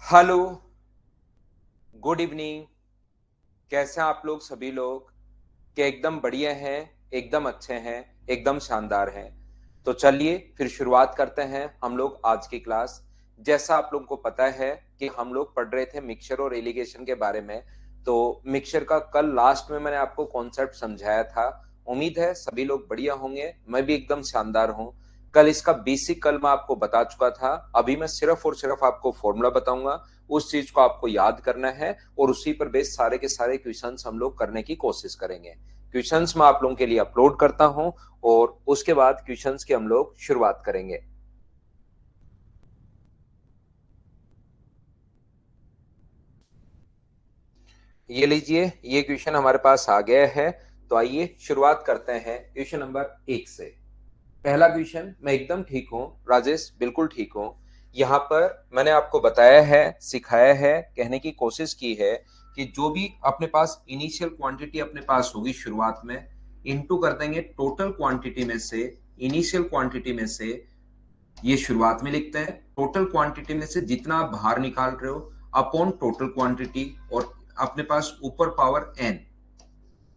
Hello, good evening. कैसे हैं आप लोग सभी लोग? क्या एकदम बढ़िया हैं, एकदम अच्छे हैं, एकदम शानदार हैं। तो चलिए फिर शुरुआत करते हैं हम लोग आज की क्लास। जैसा आप लोगों को पता है कि हम लोग पढ़ रहे थे मिक्सचर और एलिगेशन के बारे में। तो मिक्सचर का कल लास्ट में मैंने आपको कॉन्सेप्ट समझाया था। उम्मीद है सभी लोग बढ़िया होंगे, मैं भी एकदम शानदार हूँ। कल इसका बेसिक कल मैं आपको बता चुका था। अभी मैं सिर्फ और सिर्फ आपको फॉर्मूला बताऊंगा, उस चीज को आपको याद करना है और उसी पर बेस सारे के सारे क्वेश्चंस हम लोग करने की कोशिश करेंगे। क्वेश्चंस मैं आप लोगों के लिए अपलोड करता हूं और उसके बाद क्वेश्चंस की हम लोग शुरुआत करेंगे। ये लीजिए, ये क्वेश्चन हमारे पास आ गया है। तो आइए शुरुआत करते हैं क्वेश्चन नंबर 1 से। पहला क्वेश्चन, मैं एकदम ठीक हूँ राजेश, बिल्कुल ठीक हूँ। यहाँ पर मैंने आपको बताया है, सिखाया है, कहने की कोशिश की है कि जो भी अपने पास इनिशियल क्वांटिटी अपने पास होगी शुरुआत में, इनटू कर देंगे टोटल क्वांटिटी में से। इनिशियल क्वांटिटी में से ये शुरुआत में लिखते हैं, टोटल क्वांटिटी में से जितना आप बाहर निकाल रहे हो अपॉन टोटल क्वांटिटी, और अपने पास ऊपर पावर एन।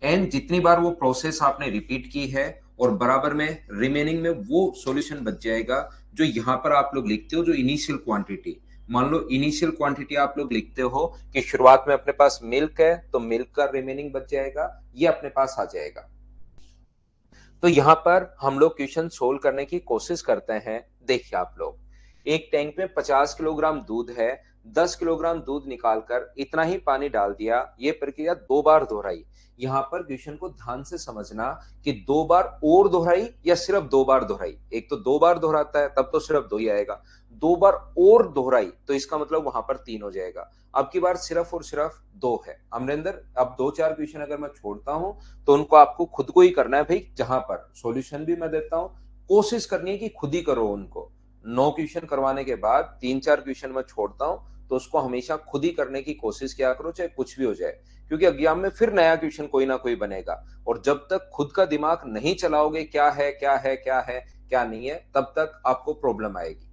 एन जितनी बार वो प्रोसेस आपने रिपीट की है और बराबर में रिमेनिंग में वो सॉल्यूशन बच जाएगा जो यहां पर आप लोग लिखते हो, जो इनिशियल क्वांटिटी। मान लो इनिशियल क्वांटिटी आप लोग लिखते हो कि शुरुआत में अपने पास मिल्क है, तो मिल्क का रिमेनिंग बच जाएगा, ये अपने पास आ जाएगा। तो यहां पर हम लोग क्वेश्चन सोल्व करने की कोशिश करते हैं। देखिए आप लोग, एक टैंक में 50 किलोग्राम दूध है, 10 किलोग्राम दूध निकालकर इतना ही पानी डाल दिया, ये प्रक्रिया 2 बार दोहराई। यहां पर क्वेश्चन को ध्यान से समझना कि 2 बार और दोहराई या सिर्फ 2 बार दोहराई। एक तो 2 बार दोहराता है तब तो सिर्फ 2 ही आएगा, 2 बार और दोहराई तो इसका मतलब वहां पर 3 हो जाएगा। अब की बार सिर्फ और सिर्फ 2 है। अमरिंदर, अब 2-4 क्वेश्चन अगर मैं छोड़ता हूं तो उनको आपको खुद को ही करना है भाई। जहां पर सॉल्यूशन भी मैं देता हूं, कोशिश करनी है कि खुद ही करो उनको। 9 क्वेश्चन करवाने के बाद 3-4 क्वेश्चन मैं छोड़ता हूं, तो उसको हमेशा खुद ही करने की कोशिश किया करो, चाहे कुछ भी हो जाए। क्योंकि एग्जाम में फिर नया क्वेश्चन कोई ना कोई बनेगा, और जब तक खुद का दिमाग नहीं चलाओगे क्या है क्या है क्या है क्या नहीं है, तब तक आपको प्रॉब्लम आएगी।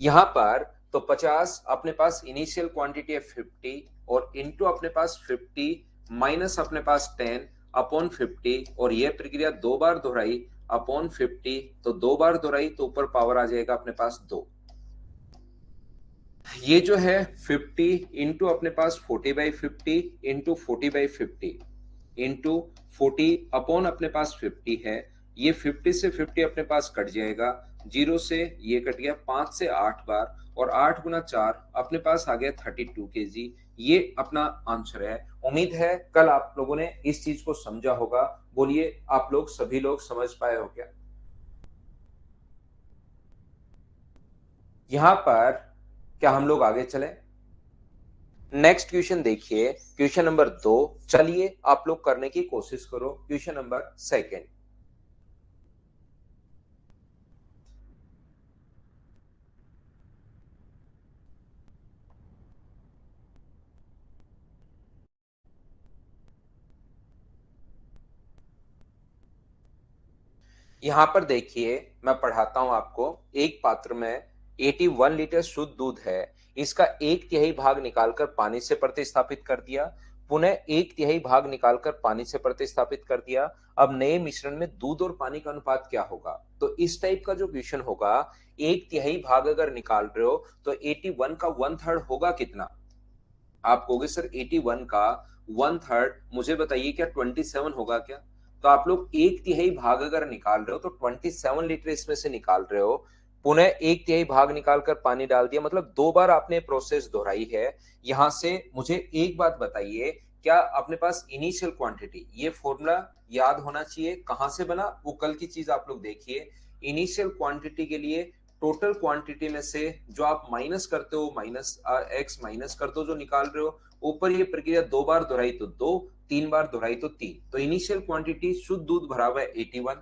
यहां पर तो 50 अपने पास इनिशियल क्वांटिटी है 50, और इनटू अपने पास 50 माइनस अपने पास 10 अपॉन 50, और यह प्रक्रिया 2 बार दोहराई अपॉन 50, तो 2 बार दोहराई तो ऊपर पावर आ जाएगा अपने पास 2। ये जो है 50 इंटू अपने पास 40/50 इंटू 40/50 इंटू 40 अपॉन अपने पास 50 है। ये 50 से 50 अपने पास कट जाएगा, 0 से ये कट गया, 5 से 8 बार, और 8 गुना 4 अपने पास आ गया 32 kg। ये अपना आंसर है। उम्मीद है कल आप लोगों ने इस चीज को समझा होगा। बोलिए, आप लोग सभी लोग समझ पाए हो क्या? यहां पर क्या हम लोग आगे चले? नेक्स्ट क्वेश्चन देखिए, क्वेश्चन नंबर 2। चलिए आप लोग करने की कोशिश करो क्वेश्चन नंबर 2। यहां पर देखिए, मैं पढ़ाता हूं आपको। एक पात्र में 81 लीटर शुद्ध दूध है, इसका एक तिहाई भाग निकालकर पानी से प्रतिस्थापित कर दिया, पुनः एक तिहाई भाग निकालकर पानी से प्रतिस्थापित कर दिया। अब नए मिश्रण में दूध और पानी का अनुपात क्या होगा? तो इस टाइप का जो क्वेश्चन होगा, एक तिहाई भाग अगर निकाल रहे हो तो 81 का 1/3 होगा कितना? आप कहोगे सर 81 का 1/3, मुझे बताइए क्या 27 होगा क्या? तो आप लोग एक तिहाई भाग अगर निकाल रहे हो तो 27 लीटर इसमें से निकाल रहे हो। पुनः एक तिहाई भाग निकालकर पानी डाल दिया, मतलब 2 बार आपने प्रोसेस दोहराई है। यहां से मुझे एक बात बताइए, क्या अपने पास इनिशियल क्वांटिटी, ये फॉर्मूला याद होना चाहिए कहां से बना, वो कल की चीज आप लोग देखिए। इनिशियल क्वांटिटी के लिए टोटल क्वांटिटी में से जो आप माइनस करते हो, माइनस एक्स माइनस करते हो, जो निकाल रहे हो, ऊपर ये प्रक्रिया 2 बार दोहराई तो 2, 3 बार दोहराई तो 3। तो इनिशियल क्वांटिटी शुद्ध दूध भरा हुआ है 81।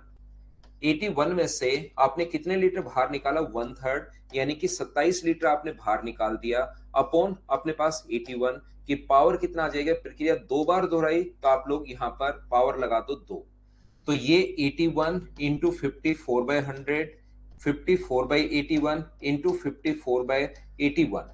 81 में से आपने कितने लीटर बाहर निकाला? 1/3, यानी कि 27 लीटर आपने बाहर निकाल दिया, अपॉन अपने पास 81 की पावर कितना आ जाएगा? प्रक्रिया 2 बार दोहराई तो आप लोग यहाँ पर पावर लगा दो 2। तो ये 81 इंटू 54/100, 54/81 इंटू 54/81,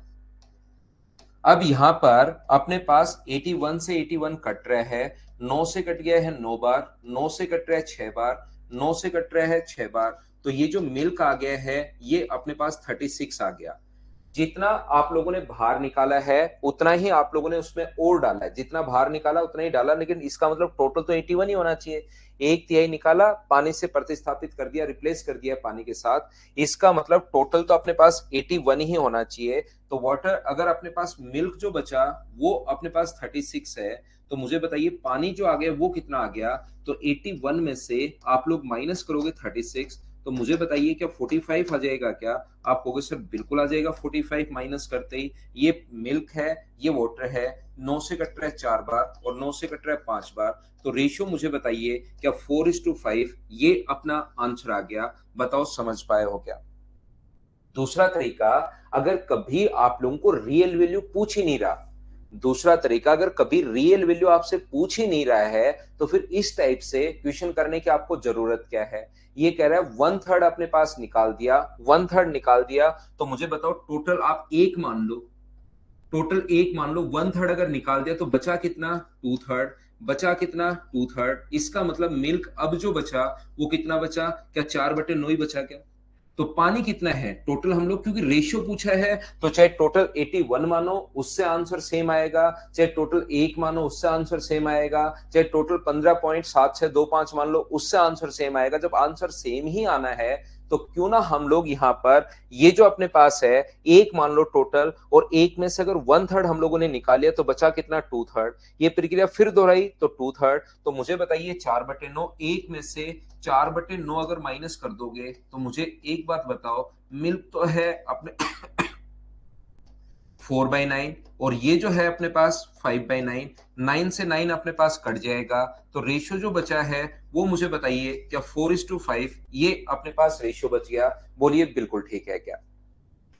अब यहां पर अपने पास 81 से 81 कट रहा है, 9 से कट गया है 9 बार, 9 से कट रहा है 6 बार, 9 से कट रहा है 6 बार, तो ये जो मिल्क आ गया है ये अपने पास 36 आ गया। जितना आप लोगों ने बाहर निकाला है उतना ही आप लोगों ने उसमें और डाला है, जितना बाहर निकाला उतना ही डाला, लेकिन इसका मतलब टोटल तो 81 ही होना चाहिए। एक तिहाई निकाला, पानी से प्रतिस्थापित कर दिया, रिप्लेस कर दिया पानी के साथ, इसका मतलब टोटल तो अपने पास 81 ही होना चाहिए। तो वाटर, अगर अपने पास मिल्क जो बचा वो अपने पास 36 है, तो मुझे बताइए पानी जो आ गया वो कितना आ गया। तो 81 में से आप लोग माइनस करोगे 36, तो मुझे बताइए क्या 45 आ जाएगा क्या? आप कहोगे सर बिल्कुल आ जाएगा 45 माइनस करते ही। ये मिल्क है, ये वाटर है, 9 से कट रहा है 4 बार और 9 से कट रहा है 5 बार, तो रेशियो मुझे बताइए क्या 4:5 ये अपना आंसर आ गया। बताओ समझ पाए हो क्या? दूसरा तरीका, अगर कभी आप लोगों को रियल वैल्यू पूछ ही नहीं रहा, दूसरा तरीका अगर कभी रियल वैल्यू आपसे पूछ ही नहीं रहा है, तो फिर इस टाइप से क्वेश्चन करने की आपको जरूरत क्या है? ये कह रहा है 1/3 अपने पास निकाल दिया, 1/3 निकाल दिया, तो मुझे बताओ टोटल आप एक मान लो, टोटल एक मान लो, 1/3 अगर निकाल दिया तो बचा कितना? 2/3। बचा कितना? 2/3। इसका मतलब मिल्क अब जो बचा वो कितना बचा? क्या 4/9 ही बचा क्या? तो पानी कितना है टोटल? हम लोग क्योंकि रेशियो पूछा है, तो चाहे टोटल 81 मानो उससे आंसर सेम आएगा, चाहे टोटल 1 मानो उससे आंसर सेम आएगा, चाहे टोटल 15.7625 मान लो उससे आंसर सेम आएगा। जब आंसर सेम ही आना है तो क्यों ना हम लोग यहाँ पर ये जो अपने पास है एक मान लो टोटल, और एक में से अगर 1/3 हम लोगों ने निकाल लिया तो बचा कितना? 2/3। ये प्रक्रिया फिर दोहराई तो 2/3। तो मुझे बताइए 4/9, एक में से 4/9 अगर माइनस कर दोगे तो मुझे एक बात बताओ, मिल्क तो है अपने 4/9 और ये जो है अपने पास 5/9, 9 से 9 अपने पास कट जाएगा, तो रेशियो जो बचा है वो मुझे बताइए क्या 4:5 ये अपने पास रेशियो बच गया? बोलिए बिल्कुल ठीक है क्या?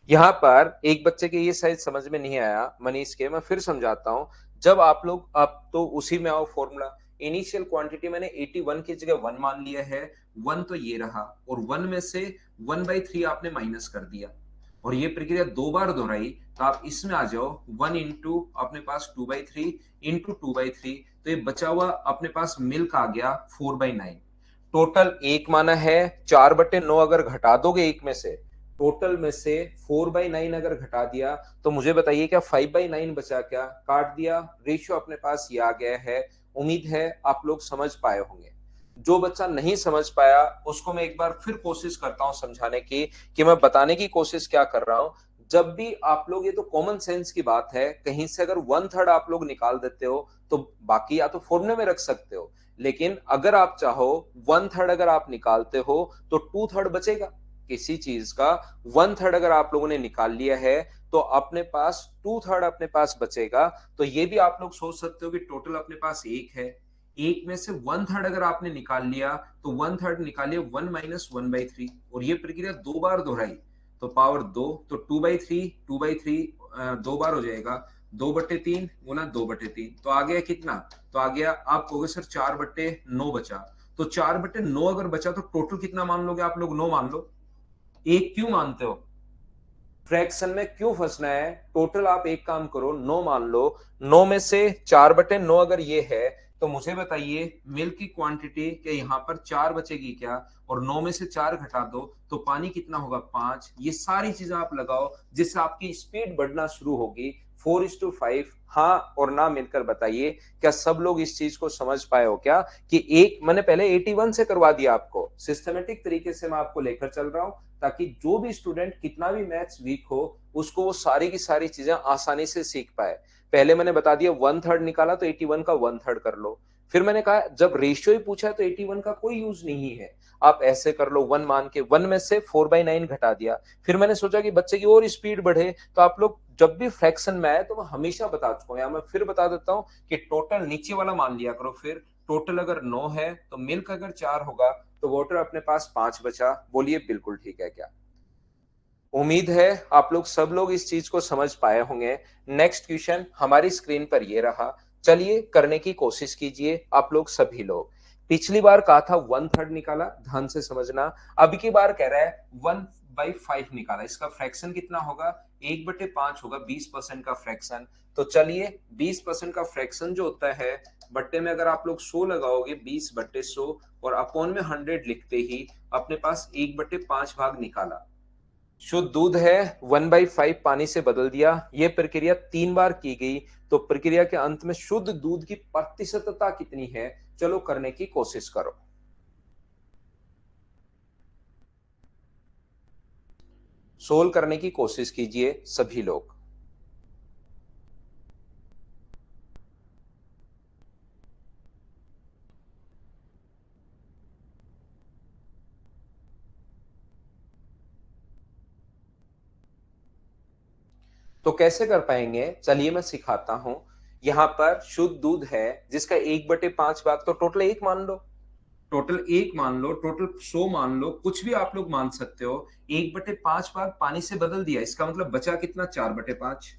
यहाँ पर एक बच्चे के ये शायद समझ में नहीं आया मनीष के, मैं फिर समझाता हूँ। जब आप लोग, आप तो उसी में आओ फॉर्मूला, इनिशियल क्वांटिटी मैंने 81 की जगह 1 मान लिया है, 1 तो ये रहा, और 1 में से 1/3 आपने माइनस कर दिया, और ये प्रक्रिया दो बार दोहराई, तो आप इसमें आ जाओ 1 इंटू अपने पास 2/3 इंटू 2/3, तो ये बचा हुआ अपने पास मिल्क आ गया 4/9। टोटल एक माना है, 4/9 अगर घटा दोगे एक में से, टोटल में से 4/9 अगर घटा दिया, तो मुझे बताइए क्या 5/9 बचा क्या? काट दिया, रेशियो अपने पास ये आ गया है। उम्मीद है आप लोग समझ पाए होंगे। जो बच्चा नहीं समझ पाया उसको मैं एक बार फिर कोशिश करता हूं समझाने की, कि मैं बताने की कोशिश क्या कर रहा हूं। जब भी आप लोग, ये तो कॉमन सेंस की बात है, कहीं से अगर 1/3 आप लोग निकाल देते हो तो बाकी या तो फॉर्मूले में रख सकते हो, लेकिन अगर आप चाहो 1/3 अगर आप निकालते हो तो 2/3 बचेगा किसी चीज का। 1/3 अगर आप लोगों ने निकाल लिया है तो अपने पास 2/3 अपने पास बचेगा। तो ये भी आप लोग सोच सकते हो कि टोटल अपने पास एक है, एक में से 1/3 अगर आपने निकाल लिया तो 1/3 निकालिए 1 माइनस 1/3, और ये प्रक्रिया दो बार दोहराई तो पावर 2, तो 2/3, 2/3 दो बार हो जाएगा, 2/3 गुना 2/3, तो आ गया कितना? तो आ गया, आप कहोगे सर 4/9 बचा, तो 4/9 अगर बचा तो टोटल कितना मान लोगे आप लोग? 9 मान लो। एक क्यों मानते हो? फ्रैक्शन में क्यों फंसना है? टोटल आप एक काम करो, 9 मान लो, 9 में से 4/9 अगर ये है, तो मुझे बताइए मिल्क की क्वांटिटी क्या यहाँ पर 4 बचेगी क्या? और 9 में से 4 घटा दो तो पानी कितना होगा? 5। ये सारी चीजें आप लगाओ जिससे आपकी स्पीड बढ़ना शुरू होगी। 4:5, हाँ और ना मिलकर बताइए क्या सब लोग इस चीज को समझ पाए हो क्या? कि एक मैंने पहले 81 से करवा दिया, आपको सिस्टमेटिक तरीके से मैं आपको लेकर चल रहा हूं, ताकि जो भी स्टूडेंट कितना भी मैथ्स वीक हो उसको वो सारी की सारी चीजें आसानी से सीख पाए। पहले मैंने बता दिया 1/3 निकाला तो 81 का 1/3 कर लो। फिर मैंने कहा जब रेशियो ही पूछा है तो 81 का कोई यूज नहीं है, आप ऐसे कर लो 1 मान के, 1 में से 4/9 घटा दिया। फिर मैंने सोचा कि बच्चे की और स्पीड बढ़े, तो आप लोग जब भी फ्रैक्शन में आए तो मैं हमेशा बता चुका हूं, या मैं फिर बता देता हूं कि टोटल नीचे वाला मान लिया करो। फिर टोटल अगर 9 है तो मिल्क अगर 4 होगा तो वाटर अपने पास 5 बचा। बोलिए बिल्कुल ठीक है क्या? उम्मीद है आप लोग सब लोग इस चीज को समझ पाए होंगे। नेक्स्ट क्वेश्चन हमारी स्क्रीन पर ये रहा, चलिए करने की कोशिश कीजिए आप लोग सभी लोग। पिछली बार कहा था 1/3 निकाला, ध्यान से समझना। अब की बार कह रहा है 1 1/5 निकाला, इसका फ्रैक्शन कितना होगा, 1/5 होगा, 20% का फ्रैक्शन। तो चलिए 20% का फ्रैक्शन जो होता है बट्टे में अगर आप लोग 100 लगाओगे, 20/100 और अपॉन में 100 लिखते ही अपने पास 1/5 भाग निकाला। शुद्ध दूध है 1/5 पानी से बदल दिया। यह प्रक्रिया 3 बार की गई, तो प्रक्रिया के अंत में शुद्ध दूध की प्रतिशतता कितनी है, चलो करने की कोशिश करो। सोल्व करने की कोशिश कीजिए सभी लोग। तो कैसे कर पाएंगे, चलिए मैं सिखाता हूं। यहां पर शुद्ध दूध है जिसका 1/5 भाग, तो टोटल 1 मान लो, टोटल 1 मान लो, टोटल 100 मान लो, कुछ भी आप लोग मान सकते हो। 1/5 भाग पानी से बदल दिया, इसका मतलब बचा कितना, 4/5।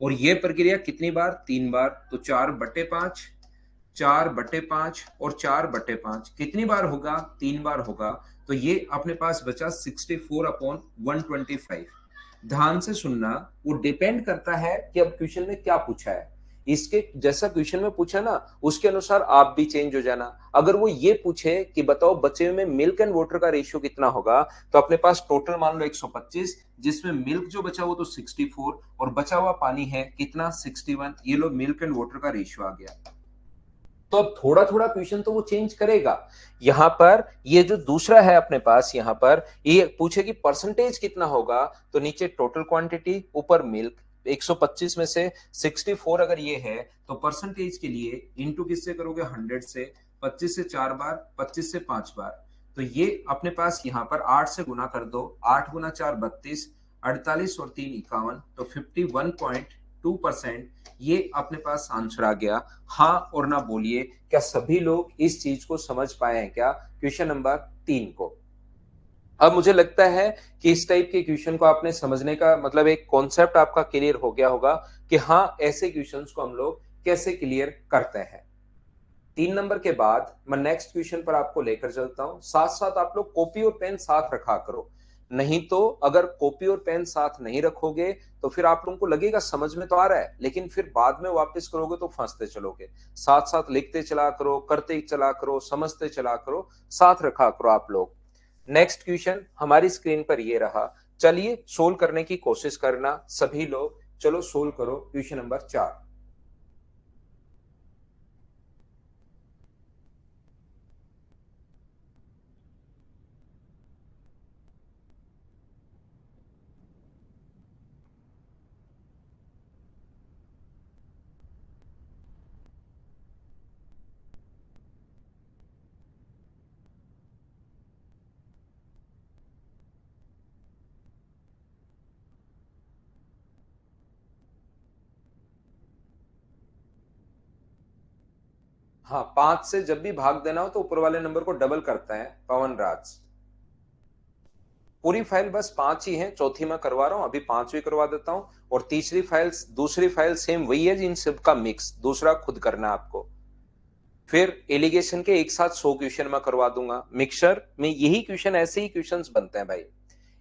और ये प्रक्रिया कितनी बार, 3 बार, तो 4/5, 4/5 और 4/5 कितनी बार होगा, 3 बार होगा। तो ये अपने पास बचा 64/125। ध्यान से सुनना, वो डिपेंड करता है कि अब क्वेश्चन में क्या पूछा है। इसके जैसा क्वेश्चन में पूछा ना उसके अनुसार आप भी चेंज हो जाना। अगर वो ये पूछे कि बताओ बचे हुए में मिल्क एंड वाटर का रेशियो कितना होगा, तो अपने पास टोटल मान लो 125, जिसमें मिल्क जो बचा वो तो 64 और बचा हुआ पानी है कितना, 61। ये लो मिल्क एंड वाटर का रेशियो आ गया। तो अब थोड़ा थोड़ा क्वेश्चन तो वो चेंज करेगा। यहां पर ये जो दूसरा है अपने पास, यहां पर ये पूछे कि परसेंटेज कितना होगा, तो नीचे टोटल क्वांटिटी, ऊपर मिल्क। 125 में से 64 अगर ये है तो परसेंटेज के लिए इंटू किससे करोगे, 100 से। 25 से 4 बार, 25 से 5 बार, तो ये अपने पास यहां पर 8 से गुना कर दो, 8 गुना 4 32, 48 और 3 51, तो 51.2% ये अपने पास आंसर आ गया। हाँ और ना बोलिए, क्या सभी लोग इस चीज को समझ पाए हैं क्या, क्वेश्चन नंबर 3 को। अब मुझे लगता है कि इस टाइप के क्वेश्चन को आपने समझने का मतलब एक कॉन्सेप्ट आपका क्लियर हो गया होगा कि हाँ ऐसे क्वेश्चंस को हम लोग कैसे क्लियर करते हैं। 3 नंबर के बाद मैं नेक्स्ट क्वेश्चन पर आपको लेकर चलता हूं। साथ साथ आप लोग कॉपी और पेन साथ रखा करो, नहीं तो अगर कॉपी और पेन साथ नहीं रखोगे तो फिर आप लोगों को लगेगा समझ में तो आ रहा है, लेकिन फिर बाद में वापस करोगे तो फंसते चलोगे। साथ साथ लिखते चला करो, करते चला करो, समझते चला करो, साथ रखा करो आप लोग। नेक्स्ट क्वेश्चन हमारी स्क्रीन पर ये रहा, चलिए सोल्व करने की कोशिश करना सभी लोग। चलो सोल्व करो क्वेश्चन नंबर 4। हाँ, 5 से जब भी भाग देना हो तो ऊपर वाले नंबर को डबल करता है पवन राज। पूरी फाइल बस 5 ही है, चौथी मैं करवा रहा हूं, अभी 5वीं करवा देता हूं। और तीसरी फाइल, दूसरी फाइल सेम वही है, इन सब का मिक्स दूसरा खुद करना है आपको। फिर एलिगेशन के एक साथ 100 क्वेश्चन मैं करवा दूंगा। मिक्सचर में यही क्वेश्चन, ऐसे ही क्वेश्चंस बनते हैं भाई।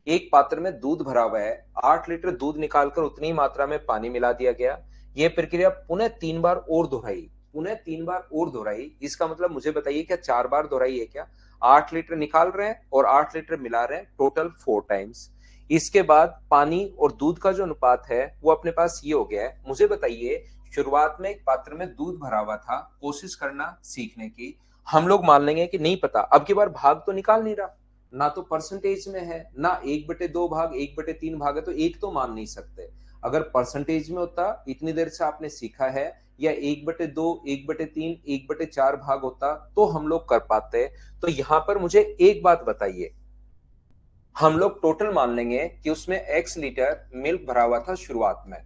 एक पात्र में दूध भरा हुआ है, 8 लीटर दूध निकालकर उतनी मात्रा में पानी मिला दिया गया। यह प्रक्रिया पुनः 3 बार और दोहराई, पुनः 3 बार और दोहराई। इसका मतलब मुझे बताइए क्या 4 बार दोहराई है क्या। 8 लीटर निकाल रहे हैं और 8 लीटर मिला रहे हैं, टोटल 4 टाइम्स। इसके बाद पानी और दूध का जो अनुपात है वो अपने पास ये हो गया है। मुझे बताइए, शुरुआत में एक पात्र में दूध भरा हुआ था, कोशिश करना सीखने की। हम लोग मान लेंगे कि नहीं पता, अब की बार भाग तो निकाल नहीं रहा, ना तो परसेंटेज में है, ना 1/2 भाग, 1/3 भाग है, तो एक तो मान नहीं सकते। अगर परसेंटेज में होता, इतनी देर से आपने सीखा है, या 1/2, 1/3, 1/4 भाग होता तो हम लोग कर पाते। तो यहां पर मुझे एक बात बताइए, हम लोग टोटल मान लेंगे कि उसमें x लीटर मिल्क भरा हुआ था शुरुआत में,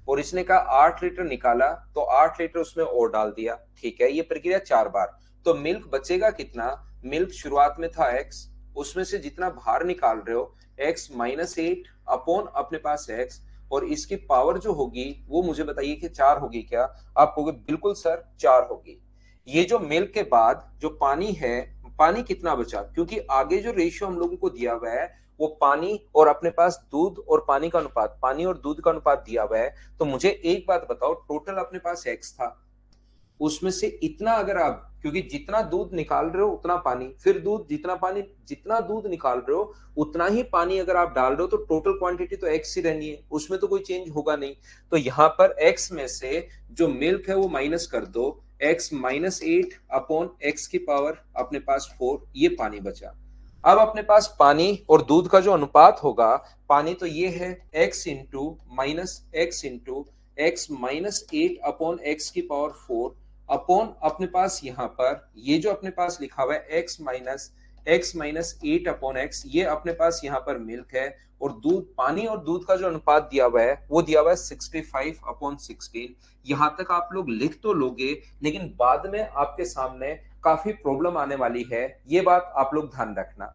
और इसने कहा 8 लीटर निकाला, तो 8 लीटर उसमें और डाल दिया। ठीक है, ये प्रक्रिया 4 बार। तो मिल्क बचेगा कितना, मिल्क शुरुआत में था x, उसमें से जितना बाहर निकाल रहे हो x-8 अपॉन अपने पास x, और इसकी पावर जो होगी वो मुझे बताइए कि 4 होगी क्या। आप कहोगे बिल्कुल सर 4 होगी। ये जो मिल्क के बाद जो पानी है, पानी कितना बचा, क्योंकि आगे जो रेशियो हम लोगों को दिया हुआ है वो पानी और अपने पास दूध और पानी का अनुपात, पानी और दूध का अनुपात दिया हुआ है। तो मुझे एक बात बताओ, टोटल अपने पास x था, उसमें से इतना अगर आप, क्योंकि जितना दूध निकाल रहे हो उतना पानी, फिर दूध जितना पानी, जितना दूध निकाल रहे हो उतना ही पानी अगर आप डाल रहे हो, तो टोटल क्वांटिटी तो एक्स ही रहनी है, उसमें तो कोई चेंज होगा नहीं। तो यहां पर एक्स में से जो मिल्क है वो माइनस कर दो, एक्स माइनस 8 अपॉन एक्स की पावर अपने पास 4, ये पानी बचा। अब अपने पास पानी और दूध का जो अनुपात होगा, पानी तो ये है x into x minus 8 upon x की पावर 4 अपॉन अपने पास यहां पर ये जो अपने पास लिखा हुआ है एक्स माइनस 8 अपॉन एक्स, ये अपने पास यहां पर मिल्क है। और दूध, पानी और दूध का जो अनुपात दिया हुआ है वो दिया हुआ है 65 अपॉन 16। यहां तक आप लोग लिख तो लोगे, लेकिन बाद में आपके सामने काफी प्रॉब्लम आने वाली है, ये बात आप लोग ध्यान रखना।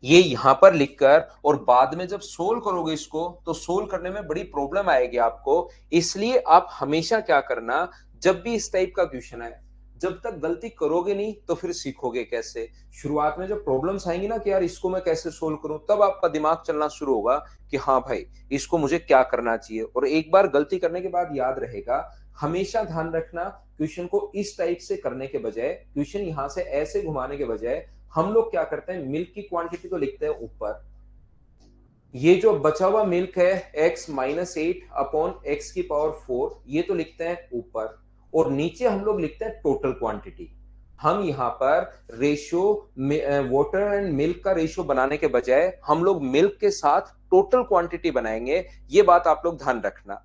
ये यहां पर लिखकर और बाद में जब सोल्व करोगे इसको, तो सोल्व करने में बड़ी प्रॉब्लम आएगी आपको। इसलिए आप हमेशा क्या करना, जब भी इस टाइप का क्वेश्चन है, जब तक गलती करोगे नहीं तो फिर सीखोगे कैसे। शुरुआत में जब प्रॉब्लम्स आएंगी ना कि यार इसको मैं कैसे सोल्व करूं, तब आपका दिमाग चलना शुरू होगा कि हाँ भाई इसको मुझे क्या करना चाहिए। और एक बार गलती करने के बाद याद रहेगा। हमेशा ध्यान रखना, क्वेश्चन को इस टाइप से करने के बजाय, क्वेश्चन यहां से ऐसे घुमाने के बजाय, हम लोग क्या करते हैं, मिल्क की क्वांटिटी तो लिखते हैं ऊपर, ये जो बचा हुआ मिल्क है x माइनस 8 अपॉन एक्स की पावर 4, ये तो लिखते हैं ऊपर, और नीचे हम लोग लिखते हैं टोटल क्वांटिटी। हम यहां पर रेशियो, वाटर एंड मिल्क का रेशियो बनाने के बजाय हम लोग मिल्क के साथ टोटल क्वांटिटी बनाएंगे, ये बात आप लोग ध्यान रखना।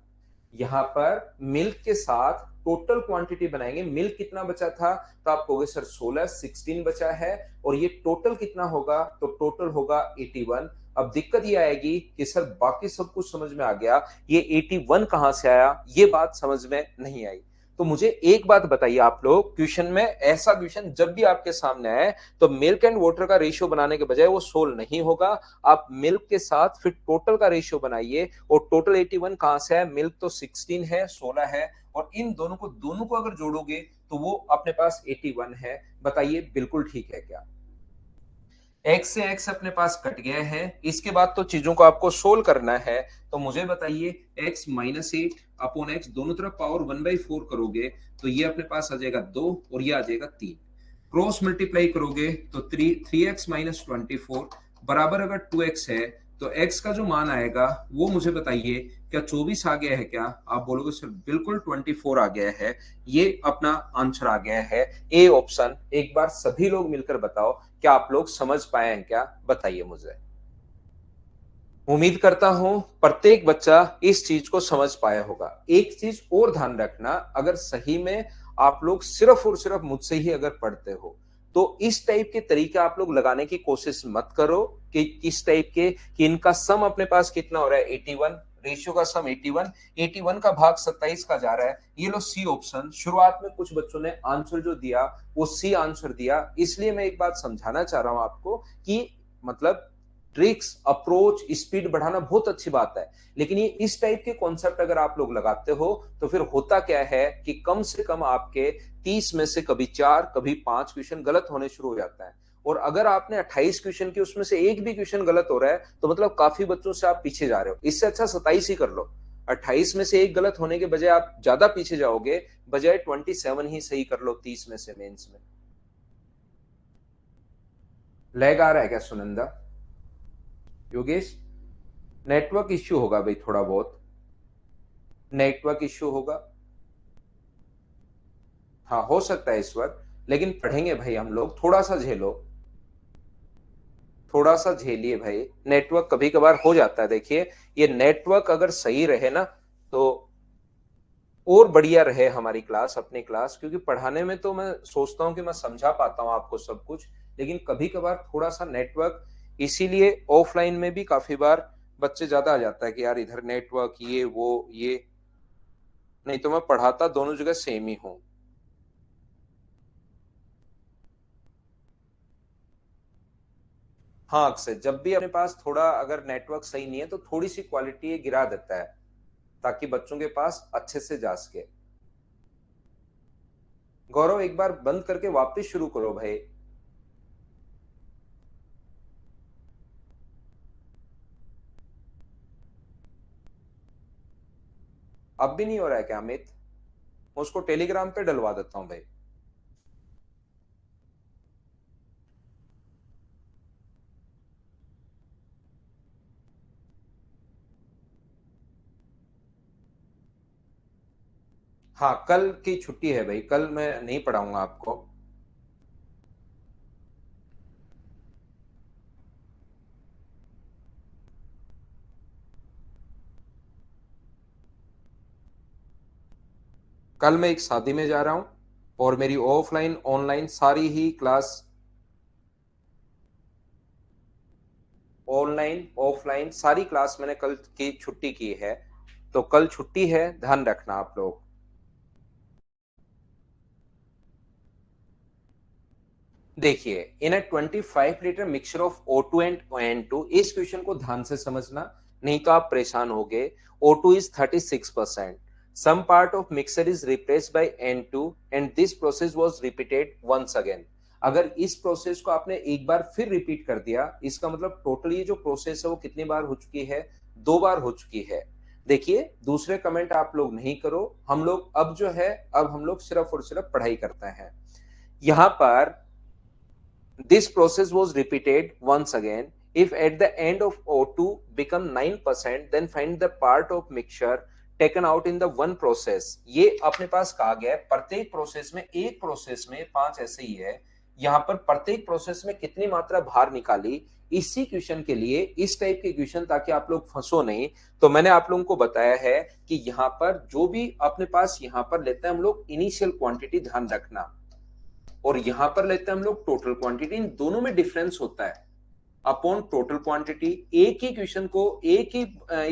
यहां पर मिल्क के साथ टोटल क्वांटिटी बनाएंगे। मिल्क कितना बचा था, तो आप कहोगे सर 16 बचा है, और ये टोटल कितना होगा, तो टोटल होगा 81। अब दिक्कत ये आएगी कि सर बाकी सब कुछ समझ में आ गया, ये 81 कहां से आया, ये बात समझ में नहीं आई। तो मुझे एक बात बताइए आप लोग, क्वेश्चन में ऐसा क्वेश्चन जब भी आपके सामने आए, तो मिल्क एंड वाटर का रेशियो बनाने के बजाय वो सोल्व नहीं होगा। आप मिल्क के साथ फिर टोटल का रेशियो बनाइए, और टोटल 81 कहां से है, मिल्क तो 16 है, 16 है, और इन दोनों को अगर जोड़ोगे तो वो अपने पास 81 है। बताइए बिल्कुल ठीक है क्या। एक्स से एक्स अपने पास कट गया है, इसके बाद तो चीजों को आपको सोल्व करना है। तो मुझे बताइए, एक्स माइनस 8 अपॉन एक्स, दोनों तरफ पावर 1/4 करोगे तो ये अपने पास आ जाएगा 2, और ये आ जाएगा 3। क्रॉस मल्टीप्लाई करोगे तो 3x माइनस 24 बराबर, अगर 2x है तो x का जो मान आएगा वो मुझे बताइए, क्या 24 आ गया है क्या। आप बोलोगे सर बिल्कुल 24 आ गया है, ये अपना आंसर आ गया है, ए ऑप्शन। एक बार सभी लोग मिलकर बताओ, क्या आप लोग समझ पाए हैं क्या, बताइए मुझे। उम्मीद करता हूं प्रत्येक बच्चा इस चीज को समझ पाया होगा। एक चीज और ध्यान रखना, अगर सही में आप लोग सिर्फ और सिर्फ मुझसे ही अगर पढ़ते हो, तो इस टाइप के तरीके आप लोग लगाने की कोशिश मत करो कि किस टाइप के, कि इनका सम अपने पास कितना हो रहा है 81, रेशियो का सम 81, 81 का भाग 27 का जा रहा है, ये लो सी ऑप्शन। शुरुआत में कुछ बच्चों ने आंसर जो दिया वो सी आंसर दिया। इसलिए मैं एक बात समझाना चाह रहा हूं आपको कि मतलब ट्रिक्स, अप्रोच, स्पीड बढ़ाना बहुत अच्छी बात है, लेकिन ये इस टाइप के कॉन्सेप्ट अगर आप लोग लगाते हो, तो फिर होता क्या है कि कम से कम आपके 30 में से कभी 4 कभी 5 क्वेश्चन गलत होने शुरू हो जाता है। और अगर आपने 28 क्वेश्चन की उसमें से एक भी क्वेश्चन गलत हो रहा है, तो मतलब काफी बच्चों से आप पीछे जा रहे हो। इससे अच्छा 27 ही कर लो। 28 में से एक गलत होने के बजाय आप ज्यादा पीछे जाओगे, बजाय 27 ही सही कर लो 30 में से मेंस में। लैग आ रहा है क्या सुनंदा, योगेश? नेटवर्क इश्यू होगा भाई, थोड़ा बहुत नेटवर्क इश्यू होगा। हाँ हो सकता है इस वक्त, लेकिन पढ़ेंगे भाई हम लोग, थोड़ा सा झेलो, थोड़ा सा झेलिए भाई। नेटवर्क कभी कभार हो जाता है, देखिए ये नेटवर्क अगर सही रहे ना, तो और बढ़िया रहे हमारी क्लास, अपनी क्लास, क्योंकि पढ़ाने में तो मैं सोचता हूँ कि मैं समझा पाता हूँ आपको सब कुछ, लेकिन कभी कभार थोड़ा सा नेटवर्क, इसीलिए ऑफलाइन में भी काफी बार बच्चे ज्यादा आ जाता है कि यार इधर नेटवर्क ये वो ये, नहीं तो मैं पढ़ाता दोनों जगह सेम ही हूँ। हाँ अक्षय, जब भी अपने पास थोड़ा अगर नेटवर्क सही नहीं है तो थोड़ी सी क्वालिटी ये गिरा देता है, ताकि बच्चों के पास अच्छे से जा सके। गौरव एक बार बंद करके वापस शुरू करो भाई। अब भी नहीं हो रहा है क्या अमित? मैं उसको टेलीग्राम पे डलवा देता हूँ भाई। हाँ, कल की छुट्टी है भाई, कल मैं नहीं पढ़ाऊंगा आपको। कल मैं एक शादी में जा रहा हूँ और मेरी ऑफलाइन ऑनलाइन सारी ही क्लास, ऑनलाइन ऑफलाइन सारी क्लास मैंने कल की छुट्टी की है। तो कल छुट्टी है, ध्यान रखना आप लोग। देखिए, इन अ 25 litre mixture of O2 and ON2, इस क्वेश्चन को ध्यान से समझना, नहीं तो आप परेशान होगे। O2 is 36%, some part of mixture is replaced by N2 and this process was repeated once again. अगर इस प्रोसेस को आपने एक बार फिर रिपीट कर दिया, इसका मतलब टोटल ये जो प्रोसेस है वो कितनी बार हो चुकी है? 2 बार हो चुकी है। देखिए, दूसरे कमेंट आप लोग नहीं करो, हम लोग अब जो है, अब हम लोग सिर्फ और सिर्फ पढ़ाई करते हैं। यहां पर this process was repeated once again. If at the end of O2 become 9%, then find the part of mixture taken out in the one process. ये अपने पास कहा गया है प्रत्येक प्रोसेस में, एक प्रोसेस में 5 ऐसे ही है, यहाँ पर प्रत्येक प्रोसेस में कितनी मात्रा बाहर निकाली। इसी क्वेश्चन के लिए, इस टाइप के क्वेश्चन, ताकि आप लोग फंसो नहीं, तो मैंने आप लोगों को बताया है कि यहाँ पर जो भी अपने पास यहाँ पर लेते हैं हम लोग इनिशियल क्वांटिटी, ध्यान रखना, और यहां पर लेते हैं हम लोग टोटल क्वांटिटी। इन दोनों में डिफरेंस होता है अपॉन टोटल क्वांटिटी। एक ही क्वेश्चन को, एक ही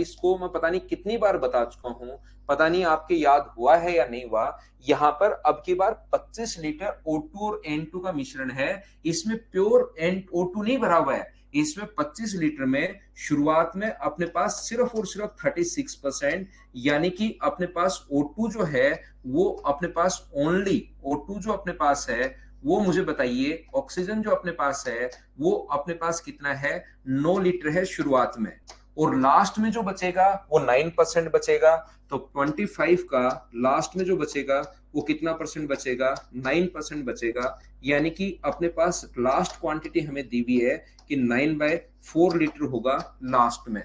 इसको मैं पता नहीं कितनी बार बता चुका हूं, पता नहीं आपके याद हुआ है या नहीं हुआ। यहां पर अब की बार 25 लीटर O2 और N2 का मिश्रण है, इसमें प्योर O2 नहीं भरा हुआ है। इसमें 25 लीटर में शुरुआत में अपने पास सिर्फ और सिर्फ 36%, यानी कि अपने पास O2 जो है वो अपने पास ओनली, O2 जो अपने पास है वो मुझे बताइए, ऑक्सीजन जो अपने पास है वो अपने पास कितना है? 9 लीटर है शुरुआत में, और लास्ट में जो बचेगा वो 9% बचेगा। तो 25 का लास्ट में जो बचेगा वो कितना परसेंट बचेगा? 9% बचेगा। यानी कि अपने पास लास्ट क्वांटिटी हमें दी हुई है कि 9/4 लीटर होगा लास्ट में।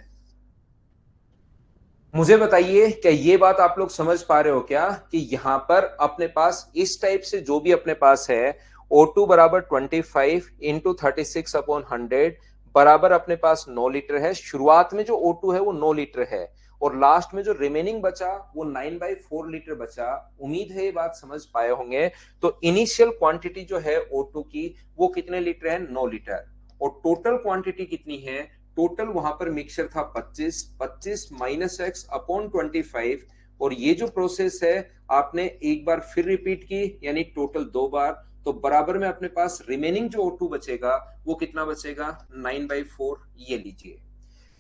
मुझे बताइए, क्या ये बात आप लोग समझ पा रहे हो क्या, कि यहां पर अपने पास इस टाइप से जो भी अपने पास है, O2 बराबर 25 इंटू 36/100 बराबर अपने पास 9 लीटर है। शुरुआत में जो O2 है वो 9 लीटर है, और लास्ट में जो रिमेनिंग बचा वो 9/4 लीटर बचा। उम्मीद है ये बात समझ पाए होंगे। तो इनिशियल क्वांटिटी जो है O2 की वो कितने लीटर है? 9 लीटर। और टोटल क्वांटिटी कितनी है? टोटल वहां पर मिक्सचर था 25, 25 माइनस एक्स अपॉन 25, और ये जो प्रोसेस है आपने एक बार फिर रिपीट की, यानी टोटल 2 बार। तो बराबर में अपने पास रिमेनिंग जो O2 बचेगा वो कितना बचेगा? 9/4। ये लीजिए,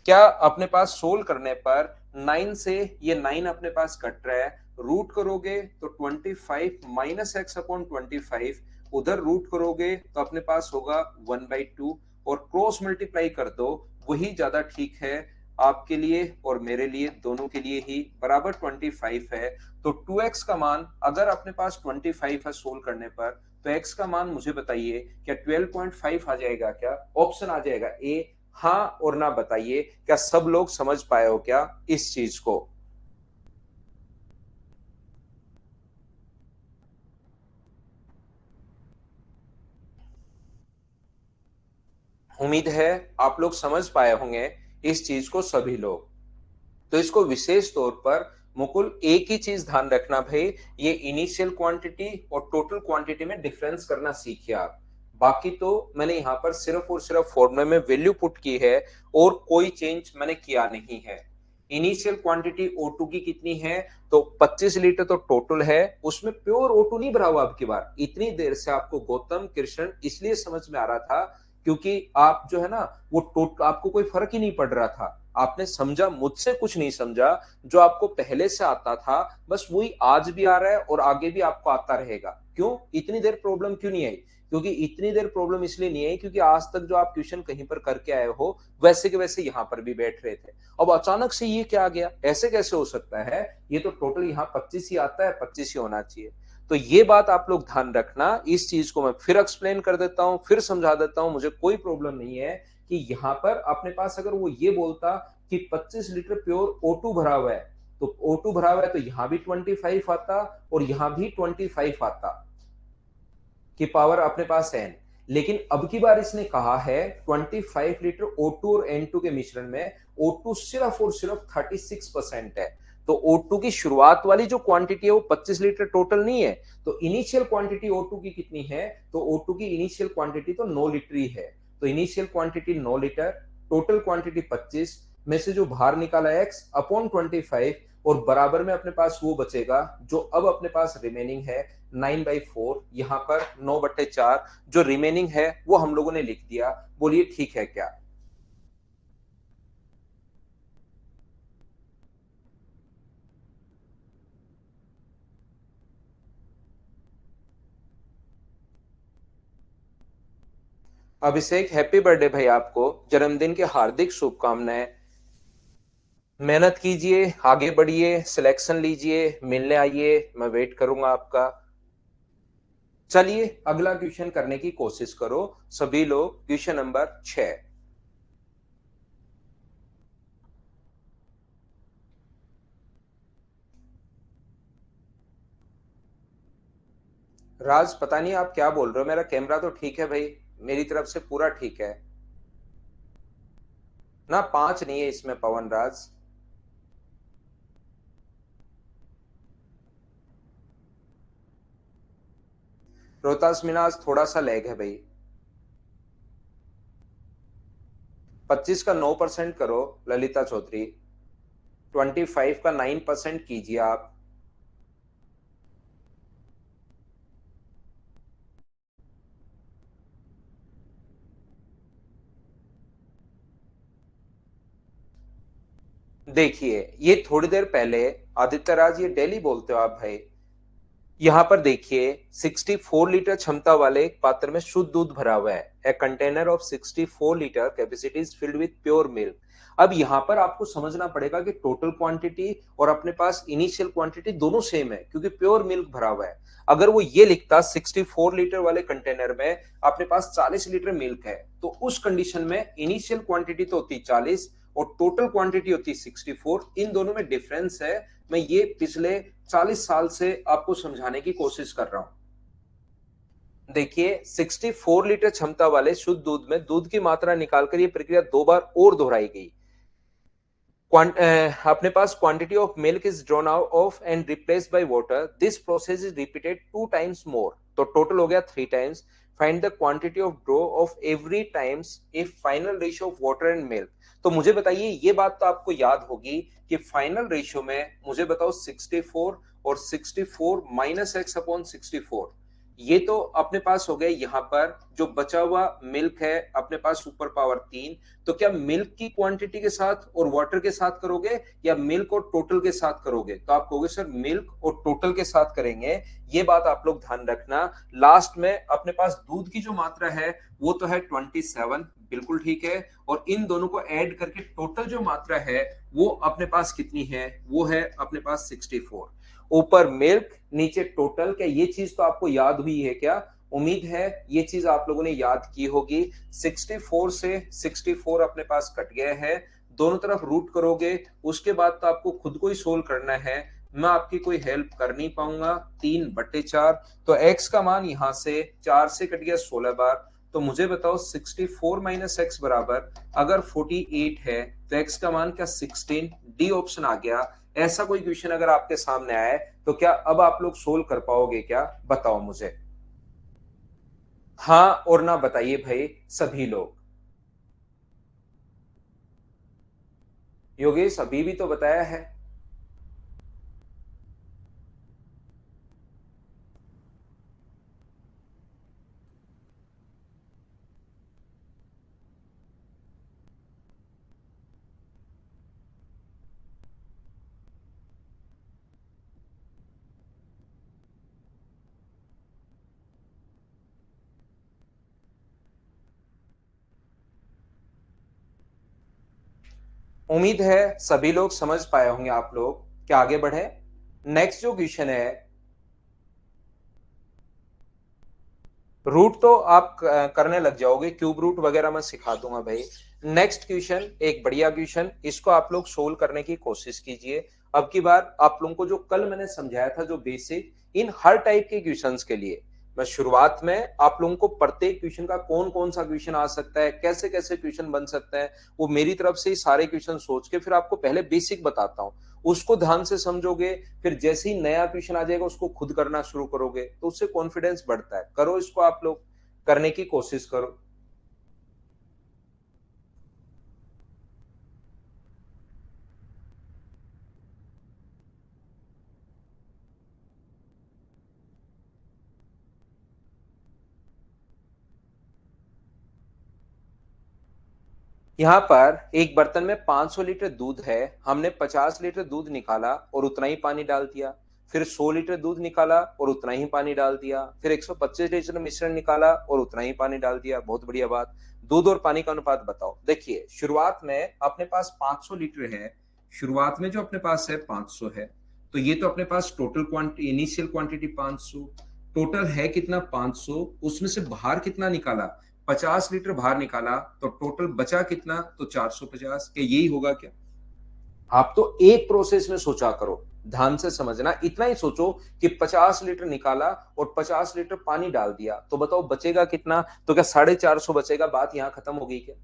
क्या अपने पास सोल्व करने पर 9 से ये 9 अपने पास कट रहा है, रूट करोगे तो 25 माइनस एक्स अपॉन 25, उधर रूट करोगे तो अपने पास होगा 1/2, और क्रॉस मल्टीप्लाई कर दो, वही ज्यादा ठीक है आपके लिए और मेरे लिए, दोनों के लिए ही बराबर 25 है। तो 2x का मान अगर अपने पास 25 है सोल्व करने पर, तो x का मान मुझे बताइए, क्या 12.5 आ जाएगा? क्या ऑप्शन आ जाएगा ए? हाँ और ना बताइए, क्या सब लोग समझ पाए हो क्या इस चीज को? उम्मीद है आप लोग समझ पाए होंगे इस चीज को, सभी लोग। तो इसको विशेष तौर पर मुकुल एक ही चीज ध्यान रखना भाई, ये इनिशियल क्वांटिटी और टोटल क्वांटिटी में डिफरेंस करना सीखिए आप। बाकी तो मैंने यहाँ पर सिर्फ और सिर्फ फॉर्मूले में वैल्यू पुट की है, और कोई चेंज मैंने किया नहीं है। इनिशियल क्वांटिटी O2 की कितनी है? तो 25 लीटर तो टोटल है, उसमें प्योर O2 नहीं भरा हुआ। अब की बार इतनी देर से आपको गौतम कृष्ण इसलिए समझ में आ रहा था क्योंकि आप जो है ना, वो आपको कोई फर्क ही नहीं पड़ रहा था। आपने समझा, मुझसे कुछ नहीं समझा। जो आपको पहले से आता था बस वही आज भी आ रहा है और आगे भी आपको आता रहेगा। क्यों इतनी देर प्रॉब्लम क्यों नहीं आई? क्योंकि इतनी देर प्रॉब्लम इसलिए नहीं आई क्योंकि आज तक जो आप ट्यूशन कहीं पर करके आए हो वैसे के वैसे यहाँ पर भी बैठ रहे थे। अब अचानक से ये क्या आ गया? ऐसे कैसे हो सकता है? ये तो टोटल यहाँ 25 ही आता है, 25 ही होना चाहिए। तो ये बात आप लोग ध्यान रखना। इस चीज को मैं फिर एक्सप्लेन कर देता हूं, फिर समझा देता हूं। मुझे कोई प्रॉब्लम नहीं है कि यहां पर अपने पास अगर वो ये बोलता कि 25 लीटर प्योर O2 भरा हुआ है, तो O2 भरा हुआ है तो यहां भी 25 आता और यहां भी 25 आता कि पावर अपने पास n। लेकिन अब की बार इसने कहा है 25 लीटर O2 और N2 के मिश्रण में O2 सिर्फ और सिर्फ 36% है। तो O2 की शुरुआत वाली जो क्वांटिटी है वो 25 लीटर टोटल नहीं है। तो इनिशियल क्वांटिटी O2 की कितनी है? तो O2 की इनिशियल क्वांटिटी तो 9 लीटर ही है। तो initial quantity 9 litre, total quantity 25 में से जो बाहर निकाला x अपॉन 25 और बराबर में अपने पास वो बचेगा जो अब अपने पास रिमेनिंग है 9/4। यहां पर 9/4 जो रिमेनिंग है वो हम लोगों ने लिख दिया। बोलिए ठीक है क्या? अभिषेक हैप्पी बर्थडे भाई, आपको जन्मदिन की हार्दिक शुभकामनाएं। मेहनत कीजिए, आगे बढ़िए, सिलेक्शन लीजिए, मिलने आइए, मैं वेट करूंगा आपका। चलिए अगला क्वेश्चन करने की कोशिश करो सभी लोग। Question number 6। राज पता नहीं आप क्या बोल रहे हो, मेरा कैमरा तो ठीक है भाई, मेरी तरफ से पूरा ठीक है ना। 5 नहीं है इसमें पवन राज। रोहतास मिनाज थोड़ा सा लैग है भाई। 25 का 9% करो ललिता चौधरी। 25 का 9% कीजिए आप। देखिए ये थोड़ी देर पहले, आदित्य राज ये डेली बोलते हो आप भाई। यहां पर देखिए 64 लीटर क्षमता वाले एक पात्र में शुद्ध दूध भरा हुआ है। A container of 64 litre capacity is filled with pure milk. अब यहां पर आपको समझना पड़ेगा कि टोटल क्वांटिटी और अपने पास इनिशियल क्वांटिटी दोनों सेम है क्योंकि प्योर मिल्क भरा हुआ है। अगर वो ये लिखता 64 लीटर वाले कंटेनर में अपने पास 40 लीटर मिल्क है, तो उस कंडीशन में इनिशियल क्वांटिटी तो होती 40 और टोटल क्वांटिटी होती 64। इन दोनों में डिफरेंस है। मैं ये पिछले 40 साल से आपको समझाने की कोशिश कर रहा हूं। देखिए 64 लीटर क्षमता वाले शुद्ध दूध में दूध की मात्रा निकालकर ये प्रक्रिया 2 बार और दोहराई गई। अपने पास quantity of milk is drawn out of and replaced by water. This process is repeated 2 times more. तो टोटल हो गया 3 times. Find the quantity of draw of every times if final ratio of water and milk. तो मुझे बताइए, ये बात तो आपको याद होगी कि फाइनल रेशियो में मुझे बताओ 64 और 64 माइनस एक्स अपॉन 64। ये तो अपने पास हो गया। यहाँ पर जो बचा हुआ मिल्क है अपने पास सुपर पावर 3। तो क्या मिल्क की क्वांटिटी के साथ और वाटर के साथ करोगे या मिल्क और टोटल के साथ करोगे? तो आप कहोगे सर मिल्क और टोटल के साथ करेंगे। ये बात आप लोग ध्यान रखना। लास्ट में अपने पास दूध की जो मात्रा है वो तो है 27, बिल्कुल ठीक है। और इन दोनों को ऐड करके टोटल जो मात्रा है वो अपने पास कितनी है? वो है अपने पास 64। ऊपर मिल्क नीचे टोटल। क्या ये चीज तो आपको याद हुई है क्या? उम्मीद है ये चीज आप लोगों ने याद की होगी। 64 से 64 अपने पास कट गया है। दोनों तरफ रूट करोगे उसके बाद तो आपको खुद को ही सोल्व करना है। मैं आपकी कोई हेल्प कर नहीं पाऊंगा। 3/4। तो x का मान यहां से 4 से कट गया 16 बार। तो मुझे बताओ 64 माइनस एक्स बराबर अगर 48 है तो x का मान क्या 16? डी ऑप्शन आ गया। ऐसा कोई क्वेश्चन अगर आपके सामने आए तो क्या अब आप लोग सोल्व कर पाओगे क्या? बताओ मुझे। हाँ और ना बताइए भाई सभी लोग। योगेश अभी भी तो बताया है। उम्मीद है सभी लोग समझ पाए होंगे आप लोग। क्या आगे बढ़े? नेक्स्ट जो क्वेश्चन है, रूट तो आप करने लग जाओगे, क्यूब रूट वगैरह मैं सिखा दूंगा भाई। नेक्स्ट क्वेश्चन एक बढ़िया क्वेश्चन, इसको आप लोग सोल्व करने की कोशिश कीजिए। अब की बार आप लोगों को जो कल मैंने समझाया था जो बेसिक, इन हर टाइप के क्वेश्चंस के लिए मैं शुरुआत में आप लोगों को प्रत्येक क्वेश्चन का कौन कौन सा क्वेश्चन आ सकता है, कैसे कैसे क्वेश्चन बन सकते हैं, वो मेरी तरफ से ही सारे क्वेश्चन सोच के फिर आपको पहले बेसिक बताता हूं। उसको ध्यान से समझोगे, फिर जैसे ही नया क्वेश्चन आ जाएगा उसको खुद करना शुरू करोगे तो उससे कॉन्फिडेंस बढ़ता है। करो इसको, आप लोग करने की कोशिश करो। यहाँ पर एक बर्तन में 500 लीटर दूध है, हमने 50 लीटर दूध निकाला और उतना ही पानी डाल दिया। फिर 100 लीटर दूध निकाला और उतना ही पानी डाल दिया। फिर 125 लीटर मिश्रण निकाला और उतना ही पानी डाल दिया। बहुत बढ़िया बात। दूध और पानी का अनुपात बताओ। देखिए शुरुआत में अपने पास 500 लीटर है, शुरुआत में जो अपने पास है 500 है, तो ये तो अपने पास total quantity, initial quantity 500, total है कितना 500, उसमें से बाहर कितना निकाला 50 लीटर बाहर निकाला, तो टोटल बचा कितना, तो 450। क्या यही होगा क्या? आप तो एक प्रोसेस में सोचा करो, ध्यान से समझना, इतना ही सोचो कि 50 लीटर निकाला और 50 लीटर पानी डाल दिया, तो बताओ बचेगा कितना? तो क्या 450 बचेगा? बात यहां खत्म हो गई क्या?